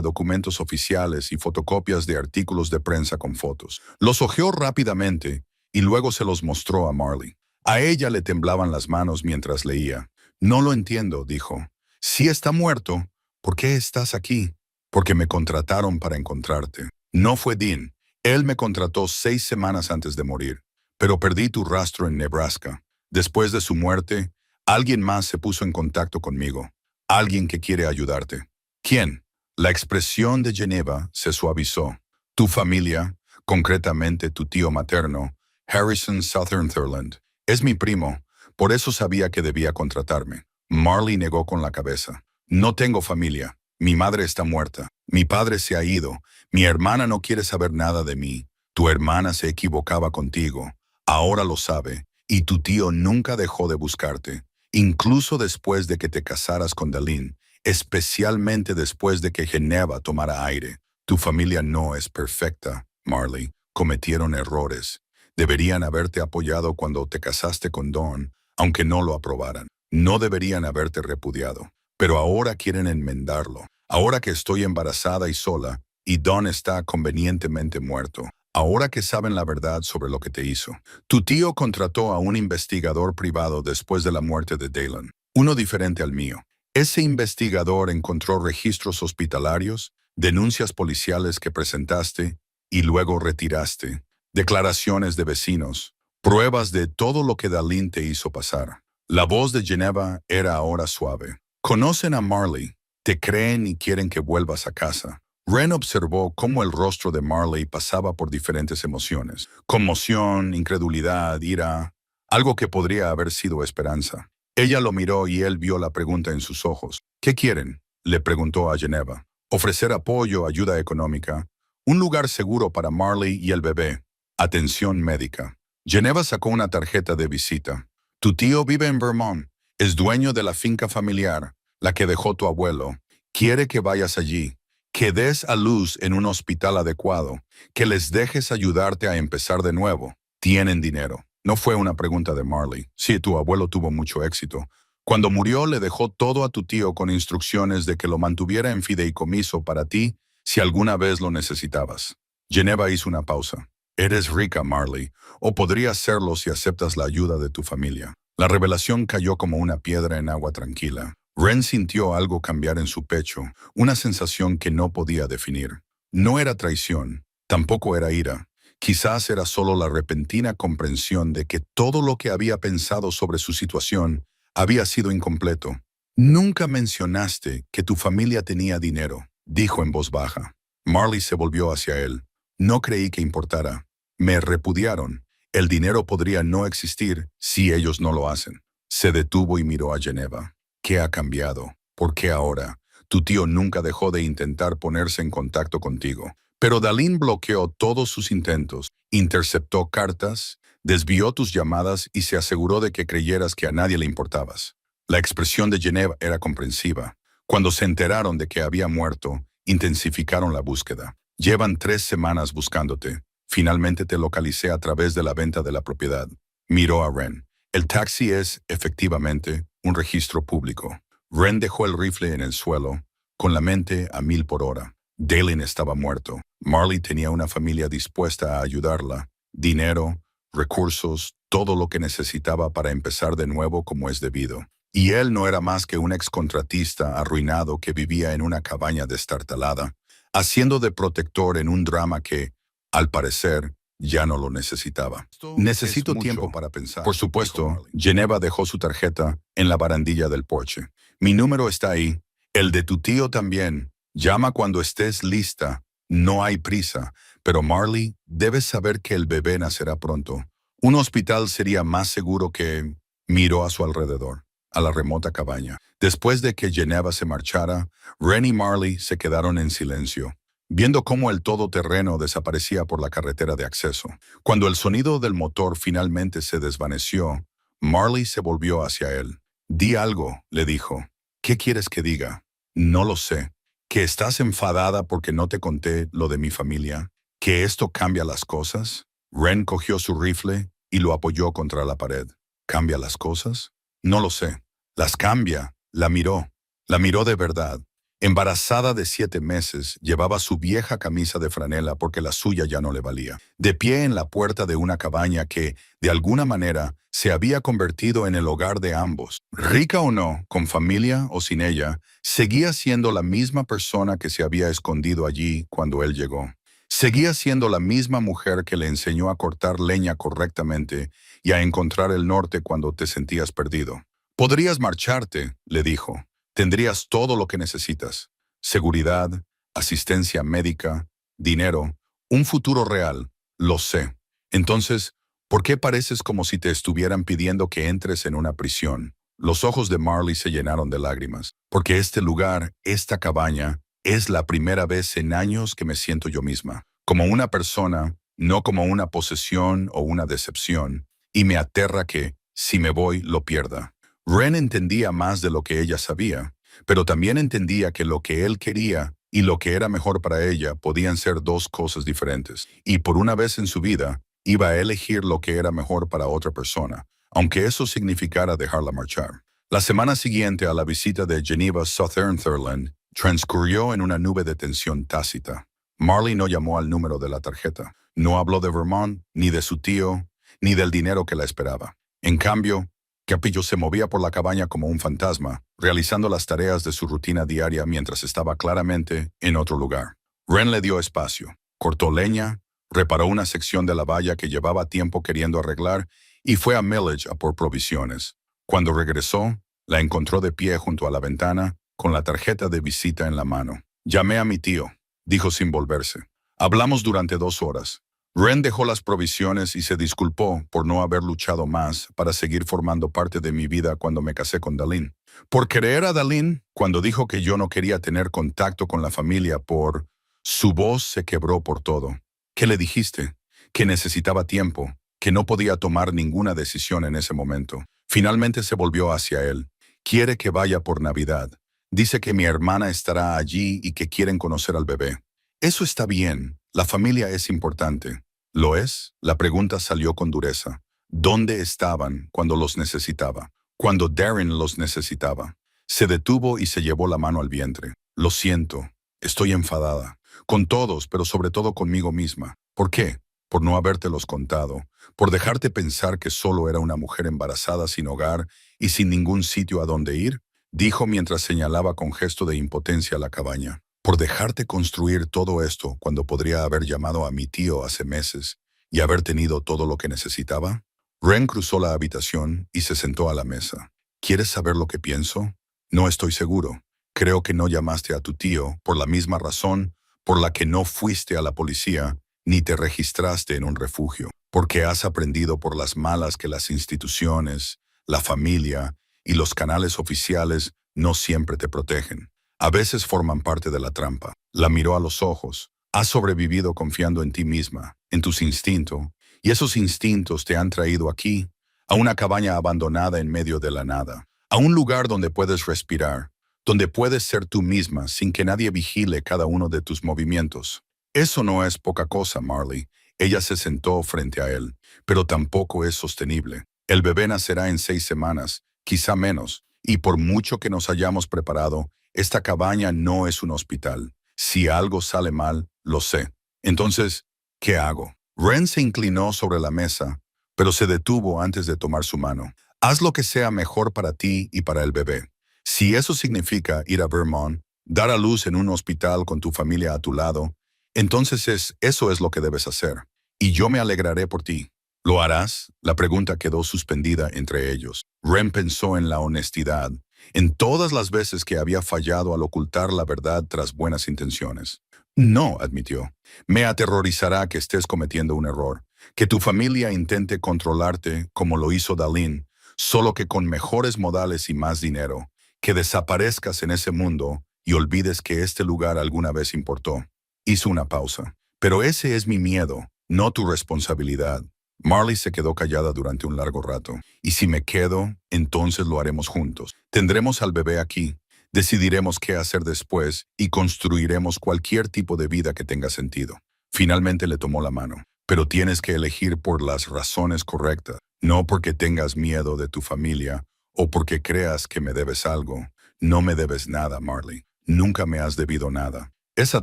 documentos oficiales y fotocopias de artículos de prensa con fotos. Los hojeó rápidamente y luego se los mostró a Marley. A ella le temblaban las manos mientras leía. No lo entiendo, dijo. Si está muerto, ¿por qué estás aquí? Porque me contrataron para encontrarte. No fue Dean. Él me contrató 6 semanas antes de morir, pero perdí tu rastro en Nebraska. Después de su muerte, alguien más se puso en contacto conmigo. Alguien que quiere ayudarte. ¿Quién? La expresión de Geneva se suavizó. Tu familia, concretamente tu tío materno, Harrison Sutherland, es mi primo, por eso sabía que debía contratarme. Marley negó con la cabeza. No tengo familia. Mi madre está muerta. Mi padre se ha ido. Mi hermana no quiere saber nada de mí. Tu hermana se equivocaba contigo. Ahora lo sabe. Y tu tío nunca dejó de buscarte. Incluso después de que te casaras con Dalin. Especialmente después de que Geneva tomara aire. Tu familia no es perfecta, Marley. Cometieron errores. Deberían haberte apoyado cuando te casaste con Dawn, aunque no lo aprobaran. No deberían haberte repudiado. Pero ahora quieren enmendarlo. Ahora que estoy embarazada y sola, y Don está convenientemente muerto. Ahora que saben la verdad sobre lo que te hizo. Tu tío contrató a un investigador privado después de la muerte de Dalen. Uno diferente al mío. Ese investigador encontró registros hospitalarios, denuncias policiales que presentaste y luego retiraste, declaraciones de vecinos, pruebas de todo lo que Dalin te hizo pasar. La voz de Geneva era ahora suave. Conocen a Marley, te creen y quieren que vuelvas a casa. Ren observó cómo el rostro de Marley pasaba por diferentes emociones. Conmoción, incredulidad, ira, algo que podría haber sido esperanza. Ella lo miró y él vio la pregunta en sus ojos. ¿Qué quieren?, le preguntó a Geneva. Ofrecer apoyo, ayuda económica, un lugar seguro para Marley y el bebé, atención médica. Geneva sacó una tarjeta de visita. Tu tío vive en Vermont, es dueño de la finca familiar, la que dejó tu abuelo. Quiere que vayas allí, que des a luz en un hospital adecuado, que les dejes ayudarte a empezar de nuevo. Tienen dinero. No fue una pregunta de Marley. Sí, tu abuelo tuvo mucho éxito. Cuando murió le dejó todo a tu tío con instrucciones de que lo mantuviera en fideicomiso para ti si alguna vez lo necesitabas. Geneva hizo una pausa. Eres rica, Marley, o podrías serlo si aceptas la ayuda de tu familia. La revelación cayó como una piedra en agua tranquila. Ren sintió algo cambiar en su pecho, una sensación que no podía definir. No era traición, tampoco era ira. Quizás era solo la repentina comprensión de que todo lo que había pensado sobre su situación había sido incompleto. Nunca mencionaste que tu familia tenía dinero, dijo en voz baja. Marley se volvió hacia él. No creí que importara. Me repudiaron. El dinero podría no existir si ellos no lo hacen. Se detuvo y miró a Geneva. ¿Qué ha cambiado? ¿Por qué ahora? Tu tío nunca dejó de intentar ponerse en contacto contigo. Pero Dalin bloqueó todos sus intentos, interceptó cartas, desvió tus llamadas y se aseguró de que creyeras que a nadie le importabas. La expresión de Geneva era comprensiva. Cuando se enteraron de que había muerto, intensificaron la búsqueda. Llevan 3 semanas buscándote. Finalmente te localicé a través de la venta de la propiedad. Miró a Ren. El taxi es, efectivamente, un registro público. Ren dejó el rifle en el suelo, con la mente a 1000 por hora. Dalen estaba muerto. Marley tenía una familia dispuesta a ayudarla. Dinero, recursos, todo lo que necesitaba para empezar de nuevo como es debido. Y él no era más que un excontratista arruinado que vivía en una cabaña destartalada, haciendo de protector en un drama que, al parecer, ya no lo necesitaba. Necesito tiempo para pensar. Por supuesto, Geneva dejó su tarjeta en la barandilla del porche. Mi número está ahí. El de tu tío también. Llama cuando estés lista. No hay prisa. Pero Marley, debes saber que el bebé nacerá pronto. Un hospital sería más seguro que... Miró a su alrededor, a la remota cabaña. Después de que Geneva se marchara, Ren y Marley se quedaron en silencio, viendo cómo el todoterreno desaparecía por la carretera de acceso. Cuando el sonido del motor finalmente se desvaneció, Marley se volvió hacia él. Di algo, le dijo. ¿Qué quieres que diga? No lo sé. ¿Que estás enfadada porque no te conté lo de mi familia? ¿Que esto cambia las cosas? Ren cogió su rifle y lo apoyó contra la pared. ¿Cambia las cosas? No lo sé. Las cambia. La miró. La miró de verdad. Embarazada de 7 meses, llevaba su vieja camisa de franela porque la suya ya no le valía. De pie en la puerta de una cabaña que, de alguna manera, se había convertido en el hogar de ambos. Rica o no, con familia o sin ella, seguía siendo la misma persona que se había escondido allí cuando él llegó. Seguía siendo la misma mujer que le enseñó a cortar leña correctamente y a encontrar el norte cuando te sentías perdido. Podrías marcharte, le dijo. Tendrías todo lo que necesitas: seguridad, asistencia médica, dinero, un futuro real. Lo sé. Entonces, ¿por qué pareces como si te estuvieran pidiendo que entres en una prisión? Los ojos de Marley se llenaron de lágrimas, porque este lugar, esta cabaña, es la primera vez en años que me siento yo misma, como una persona, no como una posesión o una decepción, y me aterra que, si me voy, lo pierda. Ren entendía más de lo que ella sabía, pero también entendía que lo que él quería y lo que era mejor para ella podían ser dos cosas diferentes, y por una vez en su vida, iba a elegir lo que era mejor para otra persona, aunque eso significara dejarla marchar. La semana siguiente a la visita de Geneva Sutherland transcurrió en una nube de tensión tácita. Marley no llamó al número de la tarjeta, no habló de Vermont, ni de su tío, ni del dinero que la esperaba. En cambio, Capillo se movía por la cabaña como un fantasma, realizando las tareas de su rutina diaria mientras estaba claramente en otro lugar. Ren le dio espacio, cortó leña, reparó una sección de la valla que llevaba tiempo queriendo arreglar y fue a Millage a por provisiones. Cuando regresó, la encontró de pie junto a la ventana, con la tarjeta de visita en la mano. «Llamé a mi tío», dijo sin volverse. «Hablamos durante 2 horas». Ren dejó las provisiones y se disculpó por no haber luchado más para seguir formando parte de mi vida cuando me casé con Darlene. Por creer a Darlene, cuando dijo que yo no quería tener contacto con la familia por... Su voz se quebró por todo. ¿Qué le dijiste? Que necesitaba tiempo, que no podía tomar ninguna decisión en ese momento. Finalmente se volvió hacia él. Quiere que vaya por Navidad. Dice que mi hermana estará allí y que quieren conocer al bebé. Eso está bien. La familia es importante. ¿Lo es? La pregunta salió con dureza. ¿Dónde estaban cuando los necesitaba? Cuando Darren los necesitaba. Se detuvo y se llevó la mano al vientre. Lo siento. Estoy enfadada. Con todos, pero sobre todo conmigo misma. ¿Por qué? Por no habértelos contado. Por dejarte pensar que solo era una mujer embarazada sin hogar y sin ningún sitio a donde ir, dijo mientras señalaba con gesto de impotencia la cabaña. Por dejarte construir todo esto cuando podría haber llamado a mi tío hace meses y haber tenido todo lo que necesitaba. Ren cruzó la habitación y se sentó a la mesa. ¿Quieres saber lo que pienso? No estoy seguro. Creo que no llamaste a tu tío por la misma razón por la que no fuiste a la policía ni te registraste en un refugio, porque has aprendido por las malas que las instituciones, la familia y los canales oficiales no siempre te protegen. A veces forman parte de la trampa. La miró a los ojos. Has sobrevivido confiando en ti misma, en tus instintos, y esos instintos te han traído aquí, a una cabaña abandonada en medio de la nada, a un lugar donde puedes respirar, donde puedes ser tú misma sin que nadie vigile cada uno de tus movimientos. Eso no es poca cosa, Marley. Ella se sentó frente a él, pero tampoco es sostenible. El bebé nacerá en 6 semanas, quizá menos, y por mucho que nos hayamos preparado, esta cabaña no es un hospital. Si algo sale mal, lo sé. Entonces, ¿qué hago? Ren se inclinó sobre la mesa, pero se detuvo antes de tomar su mano. Haz lo que sea mejor para ti y para el bebé. Si eso significa ir a Vermont, dar a luz en un hospital con tu familia a tu lado, entonces eso es lo que debes hacer. Y yo me alegraré por ti. ¿Lo harás? La pregunta quedó suspendida entre ellos. Ren pensó en la honestidad, en todas las veces que había fallado al ocultar la verdad tras buenas intenciones. No, admitió. Me aterrorizará que estés cometiendo un error, que tu familia intente controlarte como lo hizo Darlene, solo que con mejores modales y más dinero, que desaparezcas en ese mundo y olvides que este lugar alguna vez importó. Hizo una pausa. Pero ese es mi miedo, no tu responsabilidad. Marley se quedó callada durante un largo rato. Y si me quedo, entonces lo haremos juntos. Tendremos al bebé aquí. Decidiremos qué hacer después y construiremos cualquier tipo de vida que tenga sentido. Finalmente le tomó la mano. Pero tienes que elegir por las razones correctas, no porque tengas miedo de tu familia o porque creas que me debes algo. No me debes nada, Marley. Nunca me has debido nada. Esa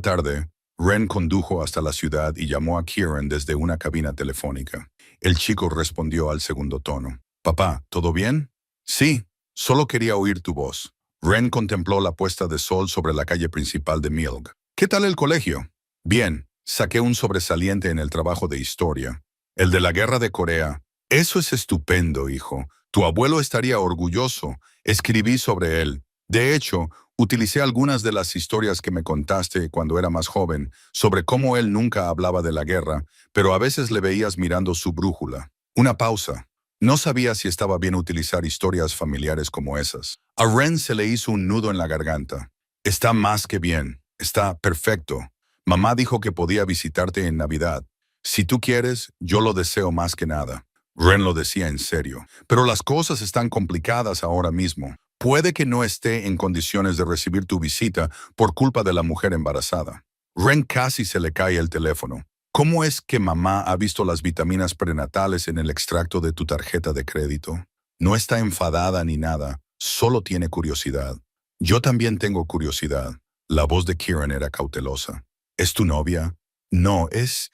tarde, Ren condujo hasta la ciudad y llamó a Kieran desde una cabina telefónica. El chico respondió al segundo tono. «Papá, ¿todo bien?» «Sí, solo quería oír tu voz». Ren contempló la puesta de sol sobre la calle principal de Milk. «¿Qué tal el colegio?» «Bien, saqué un sobresaliente en el trabajo de historia. El de la guerra de Corea». «Eso es estupendo, hijo. Tu abuelo estaría orgulloso. Escribí sobre él. De hecho, utilicé algunas de las historias que me contaste cuando era más joven sobre cómo él nunca hablaba de la guerra, pero a veces le veías mirando su brújula». Una pausa. No sabía si estaba bien utilizar historias familiares como esas. A Ren se le hizo un nudo en la garganta. «Está más que bien. Está perfecto. Mamá dijo que podía visitarte en Navidad. Si tú quieres, yo lo deseo más que nada». Ren lo decía en serio. «Pero las cosas están complicadas ahora mismo. Puede que no esté en condiciones de recibir tu visita por culpa de la mujer embarazada». Ren casi se le cae el teléfono. «¿Cómo es que mamá ha visto las vitaminas prenatales en el extracto de tu tarjeta de crédito? No está enfadada ni nada, solo tiene curiosidad». «Yo también tengo curiosidad». La voz de Kieran era cautelosa. «¿Es tu novia?» «No, es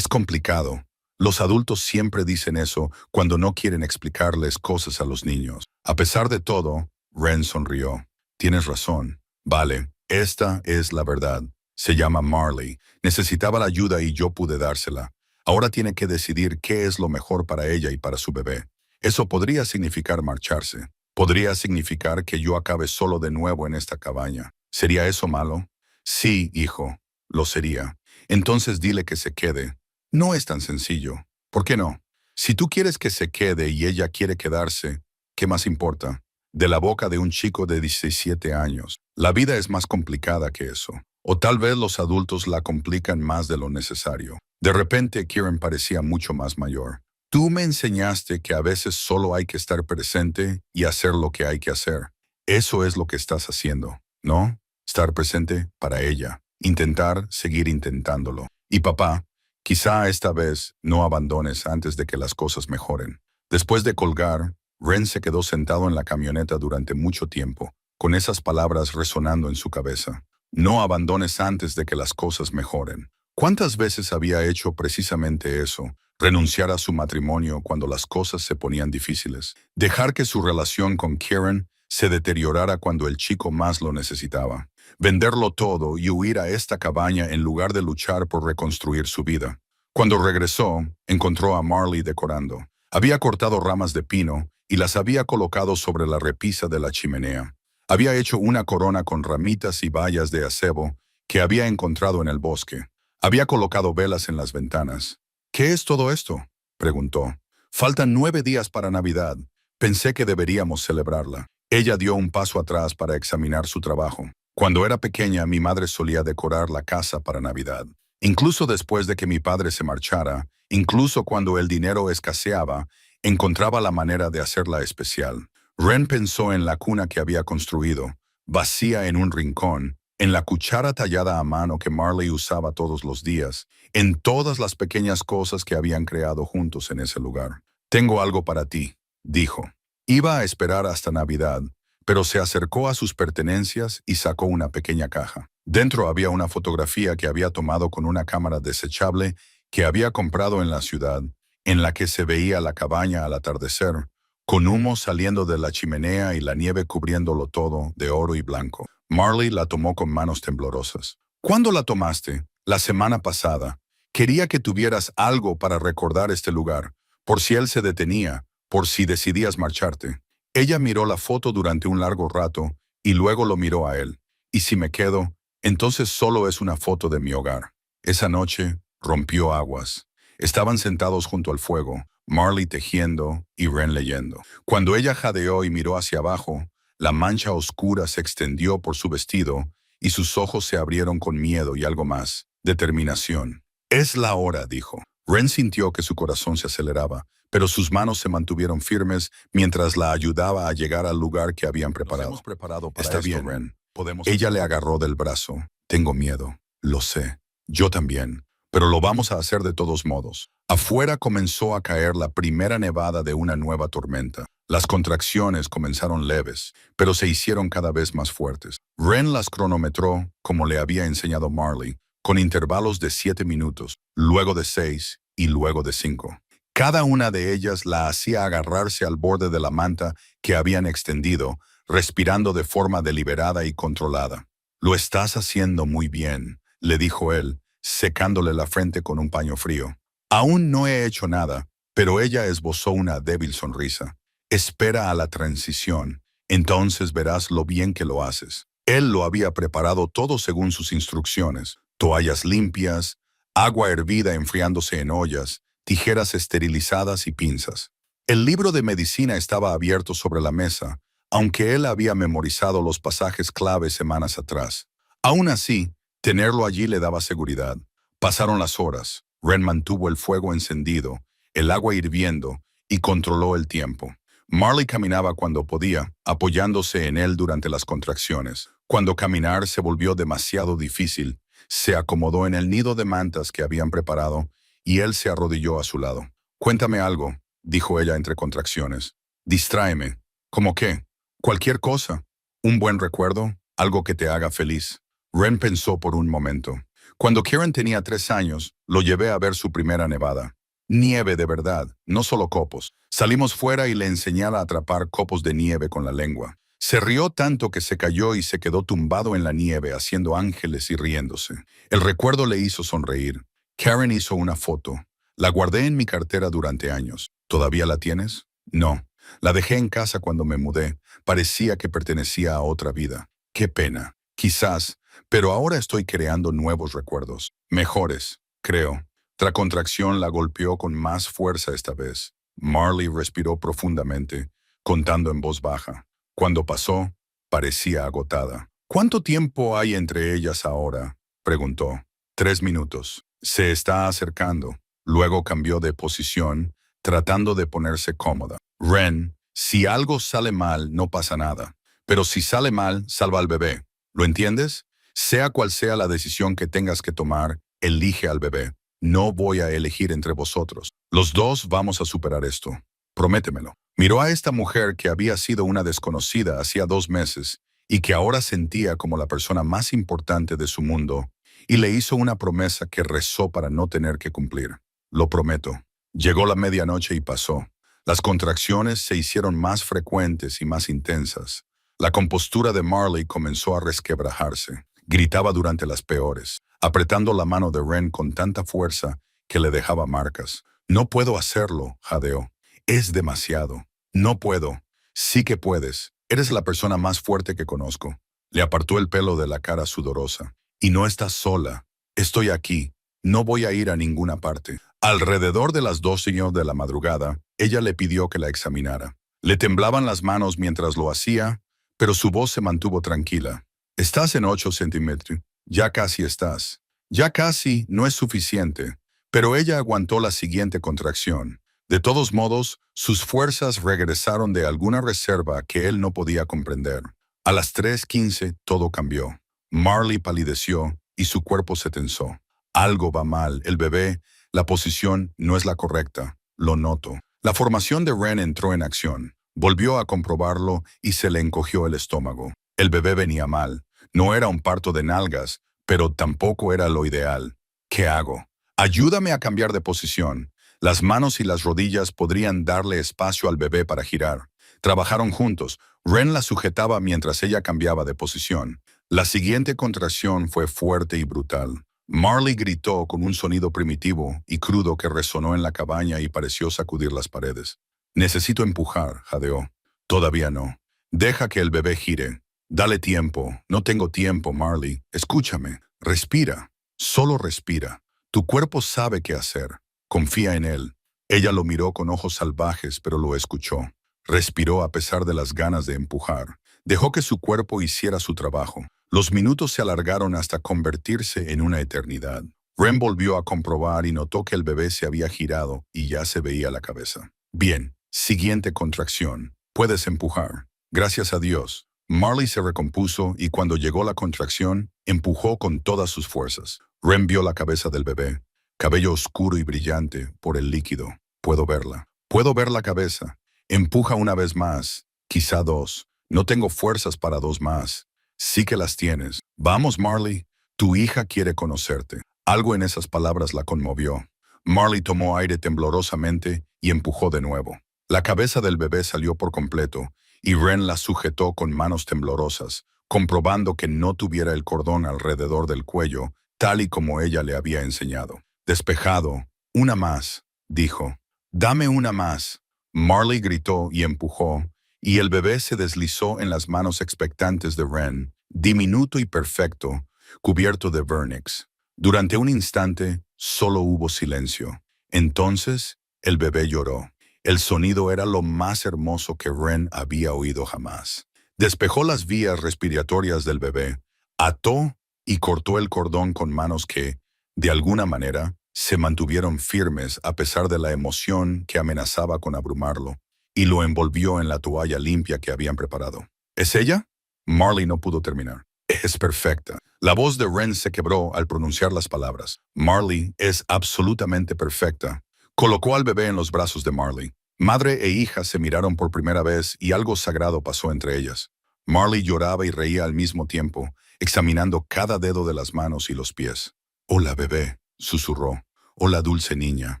complicado. Los adultos siempre dicen eso cuando no quieren explicarles cosas a los niños». A pesar de todo, Ren sonrió. «Tienes razón. Vale, esta es la verdad. Se llama Marley. Necesitaba la ayuda y yo pude dársela. Ahora tiene que decidir qué es lo mejor para ella y para su bebé. Eso podría significar marcharse. Podría significar que yo acabe solo de nuevo en esta cabaña. ¿Sería eso malo?» «Sí, hijo, lo sería. Entonces dile que se quede». «No es tan sencillo. ¿Por qué no? Si tú quieres que se quede y ella quiere quedarse, ¿qué más importa?» De la boca de un chico de 17 años. La vida es más complicada que eso. O tal vez los adultos la complican más de lo necesario. De repente, Kieran parecía mucho más mayor. «Tú me enseñaste que a veces solo hay que estar presente y hacer lo que hay que hacer. Eso es lo que estás haciendo, ¿no? Estar presente para ella. Intentar seguir intentándolo. Y papá, quizá esta vez no abandones antes de que las cosas mejoren». Después de colgar, Ren se quedó sentado en la camioneta durante mucho tiempo, con esas palabras resonando en su cabeza. «No abandones antes de que las cosas mejoren». ¿Cuántas veces había hecho precisamente eso? Renunciar a su matrimonio cuando las cosas se ponían difíciles. Dejar que su relación con Kieran se deteriorara cuando el chico más lo necesitaba. Venderlo todo y huir a esta cabaña en lugar de luchar por reconstruir su vida. Cuando regresó, encontró a Marley decorando. Había cortado ramas de pino y las había colocado sobre la repisa de la chimenea. Había hecho una corona con ramitas y bayas de acebo que había encontrado en el bosque. Había colocado velas en las ventanas. «¿Qué es todo esto?», preguntó. «Faltan 9 días para Navidad. Pensé que deberíamos celebrarla». Ella dio un paso atrás para examinar su trabajo. «Cuando era pequeña, mi madre solía decorar la casa para Navidad. Incluso después de que mi padre se marchara, incluso cuando el dinero escaseaba, encontraba la manera de hacerla especial». Ren pensó en la cuna que había construido, vacía en un rincón, en la cuchara tallada a mano que Marley usaba todos los días, en todas las pequeñas cosas que habían creado juntos en ese lugar. «Tengo algo para ti», dijo. Iba a esperar hasta Navidad, pero se acercó a sus pertenencias y sacó una pequeña caja. Dentro había una fotografía que había tomado con una cámara desechable que había comprado en la ciudad, en la que se veía la cabaña al atardecer, con humo saliendo de la chimenea y la nieve cubriéndolo todo de oro y blanco. Marley la tomó con manos temblorosas. «¿Cuándo la tomaste?» «La semana pasada. Quería que tuvieras algo para recordar este lugar, por si él se detenía, por si decidías marcharte». Ella miró la foto durante un largo rato y luego lo miró a él. «¿Y si me quedo? Entonces solo es una foto de mi hogar». Esa noche rompió aguas. Estaban sentados junto al fuego, Marley tejiendo y Ren leyendo. Cuando ella jadeó y miró hacia abajo, la mancha oscura se extendió por su vestido y sus ojos se abrieron con miedo y algo más, determinación. «Es la hora», dijo. Ren sintió que su corazón se aceleraba, pero sus manos se mantuvieron firmes mientras la ayudaba a llegar al lugar que habían preparado. Nos hemos preparado para «Está esto, bien, Ren. podemos... Ella le agarró del brazo. Tengo miedo. Lo sé. Yo también. Pero lo vamos a hacer de todos modos. Afuera comenzó a caer la primera nevada de una nueva tormenta. Las contracciones comenzaron leves, pero se hicieron cada vez más fuertes. Ren las cronometró, como le había enseñado Marley, con intervalos de 7 minutos, luego de 6 y luego de 5. Cada una de ellas la hacía agarrarse al borde de la manta que habían extendido, respirando de forma deliberada y controlada. «Lo estás haciendo muy bien», le dijo él, secándole la frente con un paño frío. «Aún no he hecho nada», pero ella esbozó una débil sonrisa. «Espera a la transición, entonces verás lo bien que lo haces». Él lo había preparado todo según sus instrucciones: toallas limpias, agua hervida enfriándose en ollas, tijeras esterilizadas y pinzas. El libro de medicina estaba abierto sobre la mesa, aunque él había memorizado los pasajes clave semanas atrás. Aún así, tenerlo allí le daba seguridad. Pasaron las horas. Ren mantuvo el fuego encendido, el agua hirviendo, y controló el tiempo. Marley caminaba cuando podía, apoyándose en él durante las contracciones. Cuando caminar se volvió demasiado difícil, se acomodó en el nido de mantas que habían preparado y él se arrodilló a su lado. «Cuéntame algo», dijo ella entre contracciones. «Distráeme». «¿Cómo qué?» «Cualquier cosa. Un buen recuerdo, algo que te haga feliz». Ren pensó por un momento. Cuando Kieran tenía 3 años, lo llevé a ver su primera nevada. Nieve de verdad, no solo copos. Salimos fuera y le enseñé a atrapar copos de nieve con la lengua. Se rió tanto que se cayó y se quedó tumbado en la nieve haciendo ángeles y riéndose. El recuerdo le hizo sonreír. Karen hizo una foto. La guardé en mi cartera durante años. ¿Todavía la tienes? No. La dejé en casa cuando me mudé. Parecía que pertenecía a otra vida. Qué pena. Quizás, pero ahora estoy creando nuevos recuerdos. Mejores, creo. Otra contracción la golpeó con más fuerza esta vez. Marley respiró profundamente, contando en voz baja. Cuando pasó, parecía agotada. «¿Cuánto tiempo hay entre ellas ahora?», preguntó. 3 minutos. Se está acercando. Luego cambió de posición, tratando de ponerse cómoda. «Ren, si algo sale mal, no pasa nada. Pero si sale mal, salva al bebé. ¿Lo entiendes? Sea cual sea la decisión que tengas que tomar, elige al bebé. No voy a elegir entre vosotros. Los dos vamos a superar esto. Prométemelo». Miró a esta mujer que había sido una desconocida hacía 2 meses y que ahora sentía como la persona más importante de su mundo, y le hizo una promesa que rezó para no tener que cumplir. «Lo prometo». Llegó la medianoche y pasó. Las contracciones se hicieron más frecuentes y más intensas. La compostura de Marley comenzó a resquebrajarse. Gritaba durante las peores, apretando la mano de Ren con tanta fuerza que le dejaba marcas. «No puedo hacerlo», jadeó. «Es demasiado. No puedo». «Sí que puedes. Eres la persona más fuerte que conozco». Le apartó el pelo de la cara sudorosa. «Y no estás sola. Estoy aquí. No voy a ir a ninguna parte». Alrededor de las 12 de la madrugada, ella le pidió que la examinara. Le temblaban las manos mientras lo hacía, pero su voz se mantuvo tranquila. «Estás en 8 centímetros. Ya casi estás». «Ya casi» no es suficiente, pero ella aguantó la siguiente contracción. De todos modos, sus fuerzas regresaron de alguna reserva que él no podía comprender. A las 3:15 todo cambió. Marley palideció y su cuerpo se tensó. «Algo va mal. El bebé, la posición no es la correcta. Lo noto». La formación de Ren entró en acción. Volvió a comprobarlo y se le encogió el estómago. El bebé venía mal. No era un parto de nalgas, pero tampoco era lo ideal. «¿Qué hago?» «Ayúdame a cambiar de posición». Las manos y las rodillas podrían darle espacio al bebé para girar. Trabajaron juntos. Ren la sujetaba mientras ella cambiaba de posición. La siguiente contracción fue fuerte y brutal. Marley gritó con un sonido primitivo y crudo que resonó en la cabaña y pareció sacudir las paredes. «Necesito empujar», jadeó. «Todavía no. Deja que el bebé gire. Dale tiempo». «No tengo tiempo, Marley. Escúchame. Respira. Solo respira. Tu cuerpo sabe qué hacer. Confía en él». Ella lo miró con ojos salvajes, pero lo escuchó. Respiró a pesar de las ganas de empujar. Dejó que su cuerpo hiciera su trabajo. Los minutos se alargaron hasta convertirse en una eternidad. Ren volvió a comprobar y notó que el bebé se había girado y ya se veía la cabeza. «Bien, siguiente contracción. Puedes empujar». «Gracias a Dios». Marley se recompuso y cuando llegó la contracción, empujó con todas sus fuerzas. Ren vio la cabeza del bebé, cabello oscuro y brillante por el líquido. Puedo verla. Puedo ver la cabeza. Empuja una vez más, quizá dos. No tengo fuerzas para dos más. Sí que las tienes. Vamos, Marley. Tu hija quiere conocerte. Algo en esas palabras la conmovió. Marley tomó aire temblorosamente y empujó de nuevo. La cabeza del bebé salió por completo y Ren la sujetó con manos temblorosas, comprobando que no tuviera el cordón alrededor del cuello, tal y como ella le había enseñado. Despejado, una más, dijo. Dame una más. Marley gritó y empujó, y el bebé se deslizó en las manos expectantes de Ren, diminuto y perfecto, cubierto de vernix. Durante un instante, solo hubo silencio. Entonces, el bebé lloró. El sonido era lo más hermoso que Ren había oído jamás. Despejó las vías respiratorias del bebé, ató y cortó el cordón con manos que, de alguna manera, se mantuvieron firmes a pesar de la emoción que amenazaba con abrumarlo, y lo envolvió en la toalla limpia que habían preparado. ¿Es ella? Marley no pudo terminar. Es perfecta. La voz de Ren se quebró al pronunciar las palabras. Marley es absolutamente perfecta. Colocó al bebé en los brazos de Marley. Madre e hija se miraron por primera vez y algo sagrado pasó entre ellas. Marley lloraba y reía al mismo tiempo, examinando cada dedo de las manos y los pies. Hola, bebé, susurró. Hola, dulce niña.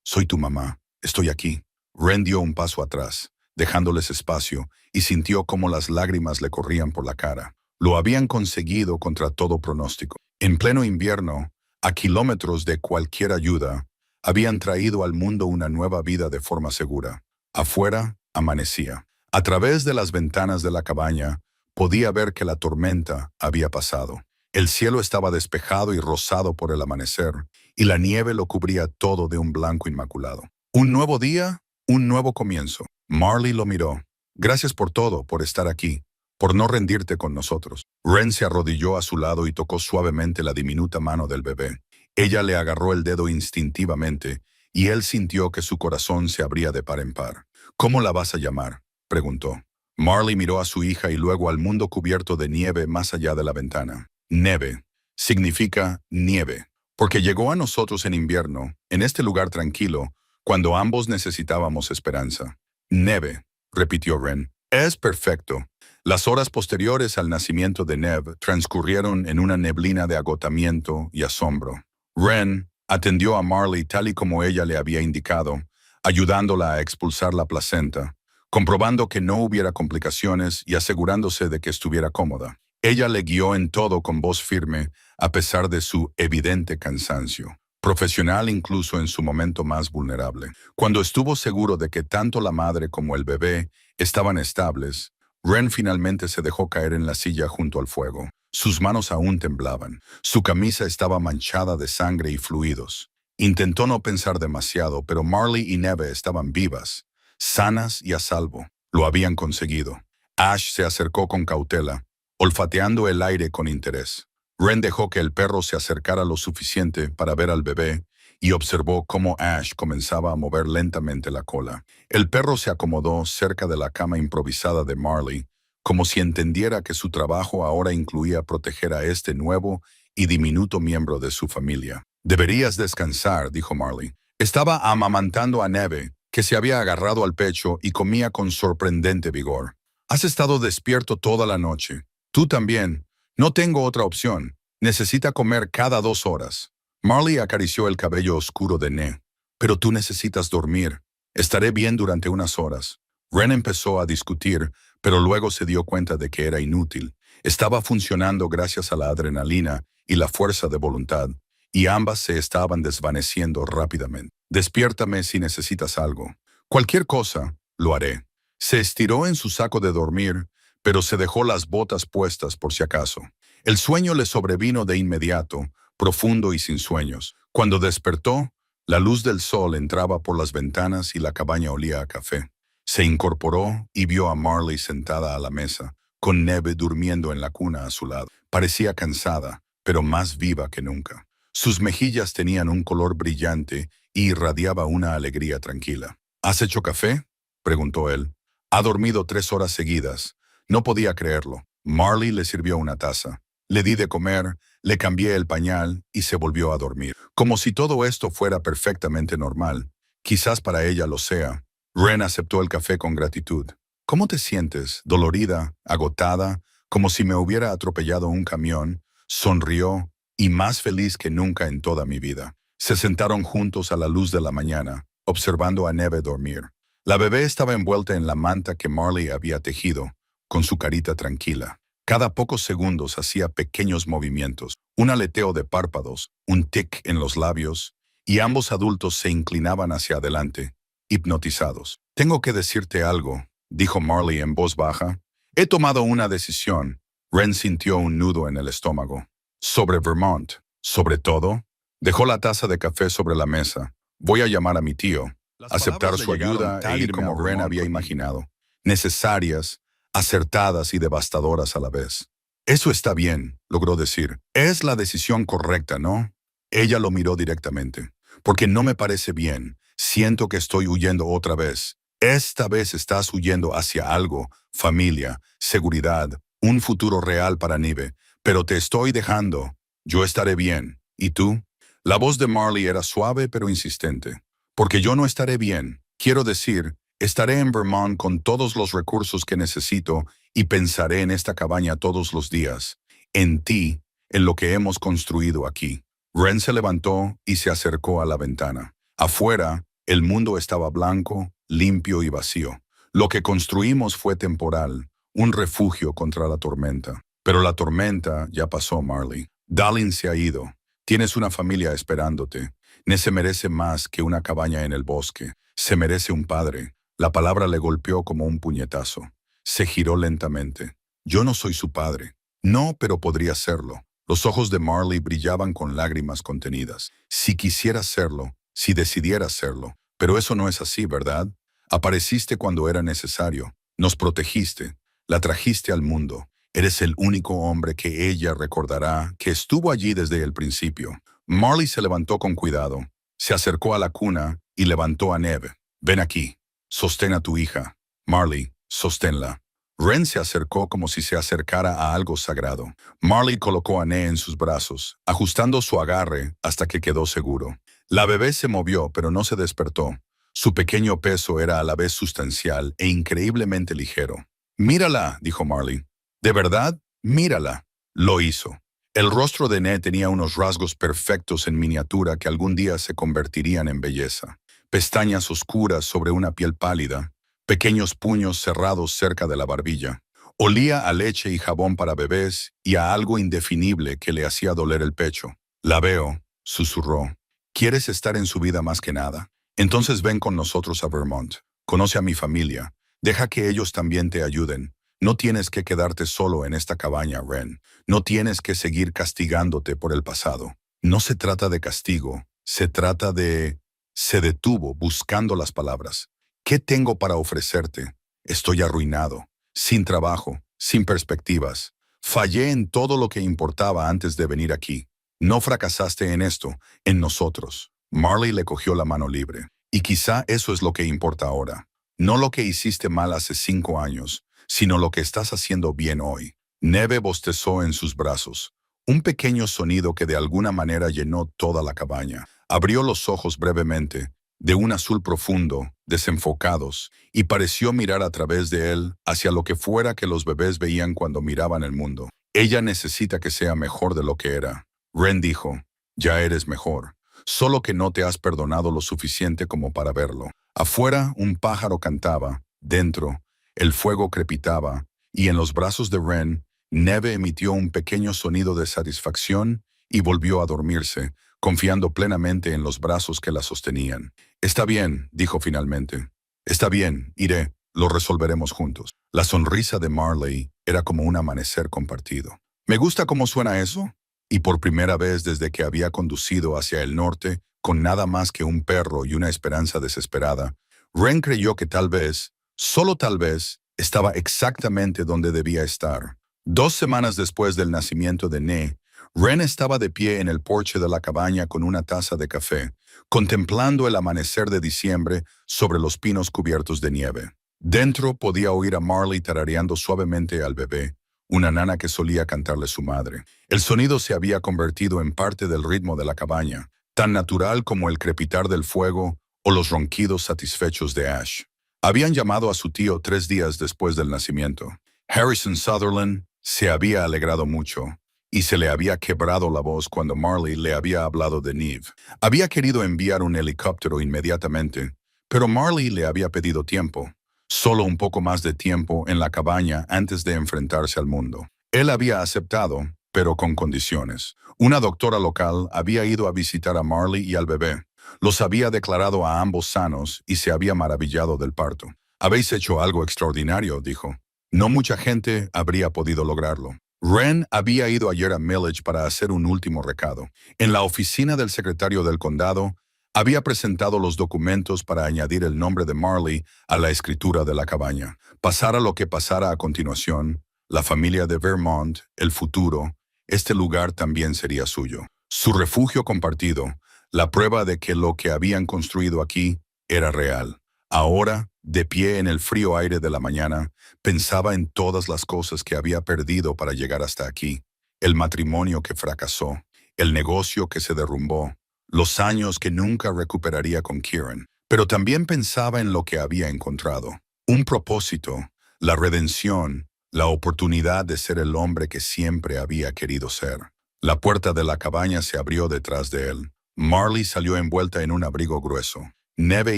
Soy tu mamá. Estoy aquí. Ren dio un paso atrás, dejándoles espacio, y sintió cómo las lágrimas le corrían por la cara. Lo habían conseguido contra todo pronóstico. En pleno invierno, a kilómetros de cualquier ayuda, habían traído al mundo una nueva vida de forma segura. Afuera, amanecía. A través de las ventanas de la cabaña, podía ver que la tormenta había pasado. El cielo estaba despejado y rosado por el amanecer, y la nieve lo cubría todo de un blanco inmaculado. Un nuevo día, un nuevo comienzo. Marley lo miró. Gracias por todo, por estar aquí, por no rendirte con nosotros. Ren se arrodilló a su lado y tocó suavemente la diminuta mano del bebé. Ella le agarró el dedo instintivamente, y él sintió que su corazón se abría de par en par. ¿Cómo la vas a llamar?, preguntó. Marley miró a su hija y luego al mundo cubierto de nieve más allá de la ventana. Neve significa nieve, porque llegó a nosotros en invierno, en este lugar tranquilo, cuando ambos necesitábamos esperanza. Neve, repitió Ren. Es perfecto. Las horas posteriores al nacimiento de Neve transcurrieron en una neblina de agotamiento y asombro. Ren atendió a Marley tal y como ella le había indicado, ayudándola a expulsar la placenta, comprobando que no hubiera complicaciones y asegurándose de que estuviera cómoda. Ella le guió en todo con voz firme, a pesar de su evidente cansancio, profesional incluso en su momento más vulnerable. Cuando estuvo seguro de que tanto la madre como el bebé estaban estables, Ren finalmente se dejó caer en la silla junto al fuego. Sus manos aún temblaban. Su camisa estaba manchada de sangre y fluidos. Intentó no pensar demasiado, pero Marley y Neve estaban vivas, sanas y a salvo. Lo habían conseguido. Ash se acercó con cautela, olfateando el aire con interés. Ren dejó que el perro se acercara lo suficiente para ver al bebé y observó cómo Ash comenzaba a mover lentamente la cola. El perro se acomodó cerca de la cama improvisada de Marley, como si entendiera que su trabajo ahora incluía proteger a este nuevo y diminuto miembro de su familia. Deberías descansar, dijo Marley. Estaba amamantando a Neve, que se había agarrado al pecho y comía con sorprendente vigor. Has estado despierto toda la noche. Tú también. No tengo otra opción. Necesita comer cada 2 horas. Marley acarició el cabello oscuro de Neve. Pero tú necesitas dormir. Estaré bien durante unas horas. Ren empezó a discutir, pero luego se dio cuenta de que era inútil. Estaba funcionando gracias a la adrenalina y la fuerza de voluntad, y ambas se estaban desvaneciendo rápidamente. Despiértame si necesitas algo. Cualquier cosa, lo haré. Se estiró en su saco de dormir, pero se dejó las botas puestas por si acaso. El sueño le sobrevino de inmediato, profundo y sin sueños. Cuando despertó, la luz del sol entraba por las ventanas y la cabaña olía a café. Se incorporó y vio a Marley sentada a la mesa, con Neve durmiendo en la cuna a su lado. Parecía cansada, pero más viva que nunca. Sus mejillas tenían un color brillante y irradiaba una alegría tranquila. ¿Has hecho café?, preguntó él. Ha dormido 3 horas seguidas. No podía creerlo. Marley le sirvió una taza. Le di de comer, le cambié el pañal y se volvió a dormir. Como si todo esto fuera perfectamente normal. Quizás para ella lo sea. Ren aceptó el café con gratitud. ¿Cómo te sientes? ¿Dolorida? ¿Agotada? Como si me hubiera atropellado un camión. Sonrió y más feliz que nunca en toda mi vida. Se sentaron juntos a la luz de la mañana, observando a Neve dormir. La bebé estaba envuelta en la manta que Marley había tejido, con su carita tranquila. Cada pocos segundos hacía pequeños movimientos, un aleteo de párpados, un tic en los labios, y ambos adultos se inclinaban hacia adelante, hipnotizados. «Tengo que decirte algo», dijo Marley en voz baja. «He tomado una decisión». Ren sintió un nudo en el estómago. «¿Sobre Vermont? ¿Sobre todo?» Dejó la taza de café sobre la mesa. «Voy a llamar a mi tío». Aceptar su ayuda e ir como Ren había imaginado. Necesarias, acertadas y devastadoras a la vez. «Eso está bien», logró decir. «Es la decisión correcta, ¿no?» Ella lo miró directamente. «Porque no me parece bien. Siento que estoy huyendo otra vez. Esta vez estás huyendo hacia algo, familia, seguridad, un futuro real para Nive. Pero te estoy dejando. Yo estaré bien. ¿Y tú?» La voz de Marley era suave pero insistente. «Porque yo no estaré bien. Quiero decir, estaré en Vermont con todos los recursos que necesito y pensaré en esta cabaña todos los días. En ti, en lo que hemos construido aquí». Ren se levantó y se acercó a la ventana. Afuera, el mundo estaba blanco, limpio y vacío. Lo que construimos fue temporal, un refugio contra la tormenta. Pero la tormenta ya pasó, Marley. Dallin se ha ido. Tienes una familia esperándote. Se merece más que una cabaña en el bosque. Se merece un padre. La palabra le golpeó como un puñetazo. Se giró lentamente. «Yo no soy su padre». «No, pero podría serlo». Los ojos de Marley brillaban con lágrimas contenidas. «Si quisiera serlo, si decidiera serlo. Pero eso no es así, ¿verdad? Apareciste cuando era necesario. Nos protegiste. La trajiste al mundo. Eres el único hombre que ella recordará que estuvo allí desde el principio». Marley se levantó con cuidado. Se acercó a la cuna y levantó a Neve. «Ven aquí. Sostén a tu hija. Marley, sosténla». Ren se acercó como si se acercara a algo sagrado. Marley colocó a Neve en sus brazos, ajustando su agarre hasta que quedó seguro. La bebé se movió, pero no se despertó. Su pequeño peso era a la vez sustancial e increíblemente ligero. «Mírala», dijo Marley. «¿De verdad? Mírala». Lo hizo. El rostro de Neve tenía unos rasgos perfectos en miniatura que algún día se convertirían en belleza. Pestañas oscuras sobre una piel pálida, pequeños puños cerrados cerca de la barbilla. Olía a leche y jabón para bebés y a algo indefinible que le hacía doler el pecho. «La veo», susurró. «¿Quieres estar en su vida más que nada? Entonces ven con nosotros a Vermont. Conoce a mi familia. Deja que ellos también te ayuden. No tienes que quedarte solo en esta cabaña, Ren. No tienes que seguir castigándote por el pasado. No se trata de castigo. Se trata de...» Se detuvo buscando las palabras. «¿Qué tengo para ofrecerte? Estoy arruinado, sin trabajo, sin perspectivas. Fallé en todo lo que importaba antes de venir aquí. No fracasaste en esto, en nosotros». Marley le cogió la mano libre. «Y quizá eso es lo que importa ahora. No lo que hiciste mal hace 5 años, sino lo que estás haciendo bien hoy». Neve bostezó en sus brazos. Un pequeño sonido que de alguna manera llenó toda la cabaña. Abrió los ojos brevemente, de un azul profundo, desenfocados, y pareció mirar a través de él hacia lo que fuera que los bebés veían cuando miraban el mundo. «Ella necesita que sea mejor de lo que era». Ren dijo. «Ya eres mejor, solo que no te has perdonado lo suficiente como para verlo». Afuera, un pájaro cantaba. Dentro, el fuego crepitaba, y en los brazos de Ren, Neve emitió un pequeño sonido de satisfacción y volvió a dormirse, confiando plenamente en los brazos que la sostenían. «Está bien», dijo finalmente. «Está bien, iré. Lo resolveremos juntos». La sonrisa de Marley era como un amanecer compartido. «¿Me gusta cómo suena eso?» Y por primera vez desde que había conducido hacia el norte, con nada más que un perro y una esperanza desesperada, Ren creyó que tal vez, solo tal vez, estaba exactamente donde debía estar. 2 semanas después del nacimiento de Neve, Ren estaba de pie en el porche de la cabaña con una taza de café, contemplando el amanecer de diciembre sobre los pinos cubiertos de nieve. Dentro podía oír a Marley tarareando suavemente al bebé, una nana que solía cantarle su madre. El sonido se había convertido en parte del ritmo de la cabaña, tan natural como el crepitar del fuego o los ronquidos satisfechos de Ash. Habían llamado a su tío 3 días después del nacimiento. Harrison Sutherland se había alegrado mucho y se le había quebrado la voz cuando Marley le había hablado de Neve. Había querido enviar un helicóptero inmediatamente, pero Marley le había pedido tiempo, solo un poco más de tiempo en la cabaña antes de enfrentarse al mundo. Él había aceptado, pero con condiciones. Una doctora local había ido a visitar a Marley y al bebé. Los había declarado a ambos sanos y se había maravillado del parto. «Habéis hecho algo extraordinario», dijo. No mucha gente habría podido lograrlo. Wren había ido ayer a Milledge para hacer un último recado. En la oficina del secretario del condado, había presentado los documentos para añadir el nombre de Marley a la escritura de la cabaña. Pasara lo que pasara a continuación, la familia de Vermont, el futuro, este lugar también sería suyo. Su refugio compartido, la prueba de que lo que habían construido aquí era real. Ahora, de pie en el frío aire de la mañana, pensaba en todas las cosas que había perdido para llegar hasta aquí. El matrimonio que fracasó, el negocio que se derrumbó, los años que nunca recuperaría con Kieran. Pero también pensaba en lo que había encontrado. Un propósito, la redención, la oportunidad de ser el hombre que siempre había querido ser. La puerta de la cabaña se abrió detrás de él. Marley salió envuelta en un abrigo grueso. Neve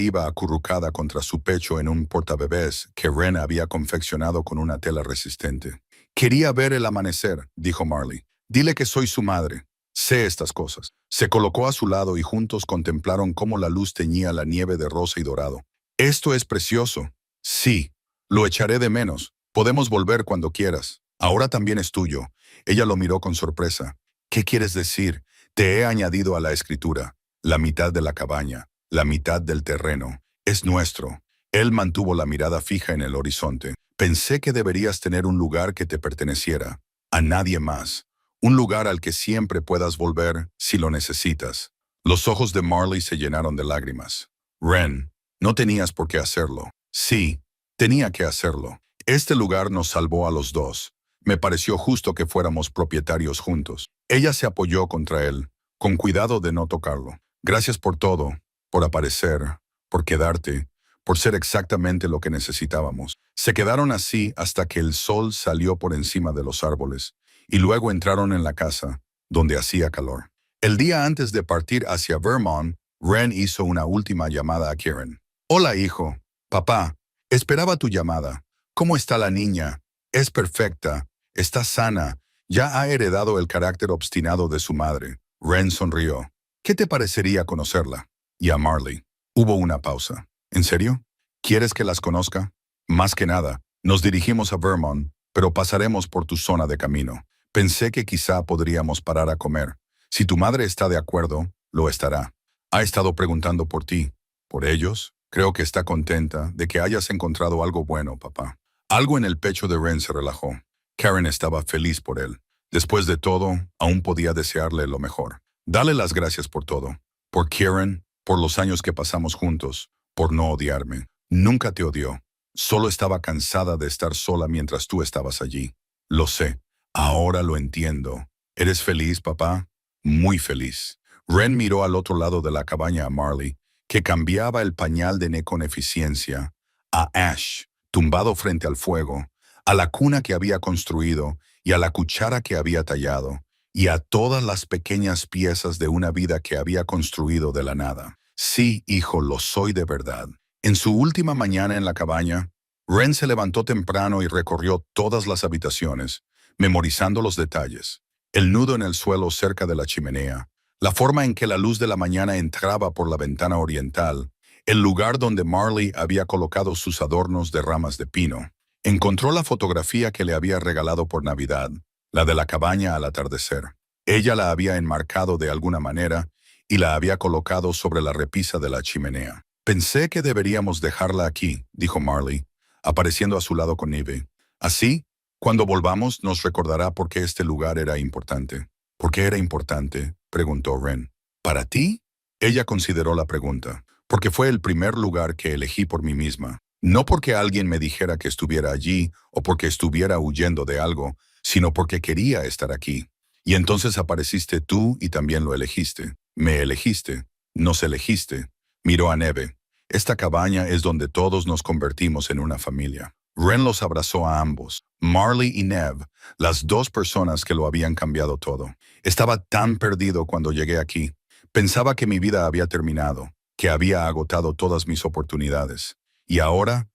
iba acurrucada contra su pecho en un portabebés que Wren había confeccionado con una tela resistente. «Quería ver el amanecer», dijo Marley. «Dile que soy su madre. Sé estas cosas». Se colocó a su lado y juntos contemplaron cómo la luz teñía la nieve de rosa y dorado. «Esto es precioso». «Sí, lo echaré de menos. Podemos volver cuando quieras. Ahora también es tuyo». Ella lo miró con sorpresa. «¿Qué quieres decir?» «Te he añadido a la escritura. La mitad de la cabaña. La mitad del terreno. Es nuestro». Él mantuvo la mirada fija en el horizonte. «Pensé que deberías tener un lugar que te perteneciera. A nadie más. Un lugar al que siempre puedas volver si lo necesitas». Los ojos de Marley se llenaron de lágrimas. «Wren, no tenías por qué hacerlo». «Sí, tenía que hacerlo. Este lugar nos salvó a los dos. Me pareció justo que fuéramos propietarios juntos». Ella se apoyó contra él, con cuidado de no tocarlo. «Gracias por todo. Por aparecer, por quedarte, por ser exactamente lo que necesitábamos». Se quedaron así hasta que el sol salió por encima de los árboles, y luego entraron en la casa, donde hacía calor. El día antes de partir hacia Vermont, Wren hizo una última llamada a Kieran. «Hola, hijo. Papá, esperaba tu llamada. ¿Cómo está la niña? Es perfecta. Está sana. Ya ha heredado el carácter obstinado de su madre». Wren sonrió. «¿Qué te parecería conocerla?» Y a Marley. Hubo una pausa. «¿En serio? ¿Quieres que las conozca?» «Más que nada, nos dirigimos a Vermont, pero pasaremos por tu zona de camino. Pensé que quizá podríamos parar a comer. Si tu madre está de acuerdo, lo estará. Ha estado preguntando por ti. ¿Por ellos?» «Creo que está contenta de que hayas encontrado algo bueno, papá». Algo en el pecho de Wren se relajó. Karen estaba feliz por él. Después de todo, aún podía desearle lo mejor. «Dale las gracias por todo. Por Kieran, por los años que pasamos juntos, por no odiarme. Nunca te odió. Solo estaba cansada de estar sola mientras tú estabas allí. Lo sé. Ahora lo entiendo. ¿Eres feliz, papá?» «Muy feliz». Wren miró al otro lado de la cabaña a Marley, que cambiaba el pañal de Né con eficiencia, a Ash, tumbado frente al fuego, a la cuna que había construido y a la cuchara que había tallado, y a todas las pequeñas piezas de una vida que había construido de la nada. «Sí, hijo, lo soy de verdad». En su última mañana en la cabaña, Wren se levantó temprano y recorrió todas las habitaciones, memorizando los detalles. El nudo en el suelo cerca de la chimenea, la forma en que la luz de la mañana entraba por la ventana oriental, el lugar donde Marley había colocado sus adornos de ramas de pino. Encontró la fotografía que le había regalado por Navidad, la de la cabaña al atardecer. Ella la había enmarcado de alguna manera y la había colocado sobre la repisa de la chimenea. «Pensé que deberíamos dejarla aquí», dijo Marley, apareciendo a su lado con Neve. «Así, cuando volvamos nos recordará por qué este lugar era importante». «¿Por qué era importante?», preguntó Wren. «¿Para ti?». Ella consideró la pregunta. «Porque fue el primer lugar que elegí por mí misma. No porque alguien me dijera que estuviera allí o porque estuviera huyendo de algo. sino porque quería estar aquí. Y entonces apareciste tú y también lo elegiste. Me elegiste. Nos elegiste. Miró a Neve. Esta cabaña es donde todos nos convertimos en una familia. Ren los abrazó a ambos, Marley y Neve, las dos personas que lo habían cambiado todo. Estaba tan perdido cuando llegué aquí. Pensaba que mi vida había terminado, que había agotado todas mis oportunidades. Y ahora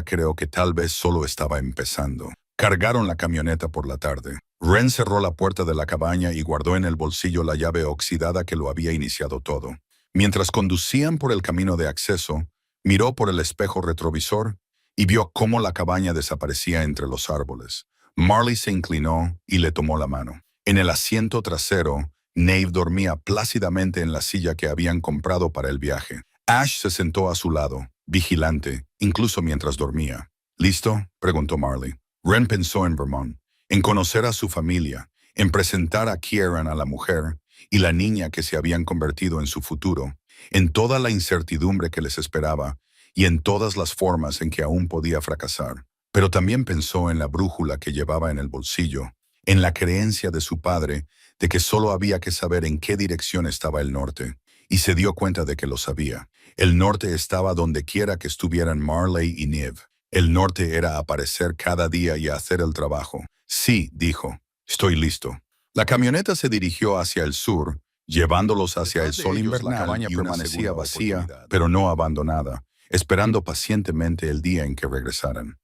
creo que tal vez solo estaba empezando. Cargaron la camioneta por la tarde. Ren cerró la puerta de la cabaña y guardó en el bolsillo la llave oxidada que lo había iniciado todo. Mientras conducían por el camino de acceso, miró por el espejo retrovisor y vio cómo la cabaña desaparecía entre los árboles. Marley se inclinó y le tomó la mano. En el asiento trasero, Nave dormía plácidamente en la silla que habían comprado para el viaje. Ash se sentó a su lado, vigilante, incluso mientras dormía. ¿Listo?, preguntó Marley. Ren pensó en Vermont, en conocer a su familia, en presentar a Kieran a la mujer y la niña que se habían convertido en su futuro, en toda la incertidumbre que les esperaba y en todas las formas en que aún podía fracasar. Pero también pensó en la brújula que llevaba en el bolsillo, en la creencia de su padre de que solo había que saber en qué dirección estaba el norte, y se dio cuenta de que lo sabía. El norte estaba donde quiera que estuvieran Marley y Neve. El norte era aparecer cada día y hacer el trabajo. Sí, dijo, estoy listo. La camioneta se dirigió hacia el sur, llevándolos hacia el sol invernal. La cabaña permanecía vacía, pero no abandonada, esperando pacientemente el día en que regresaran.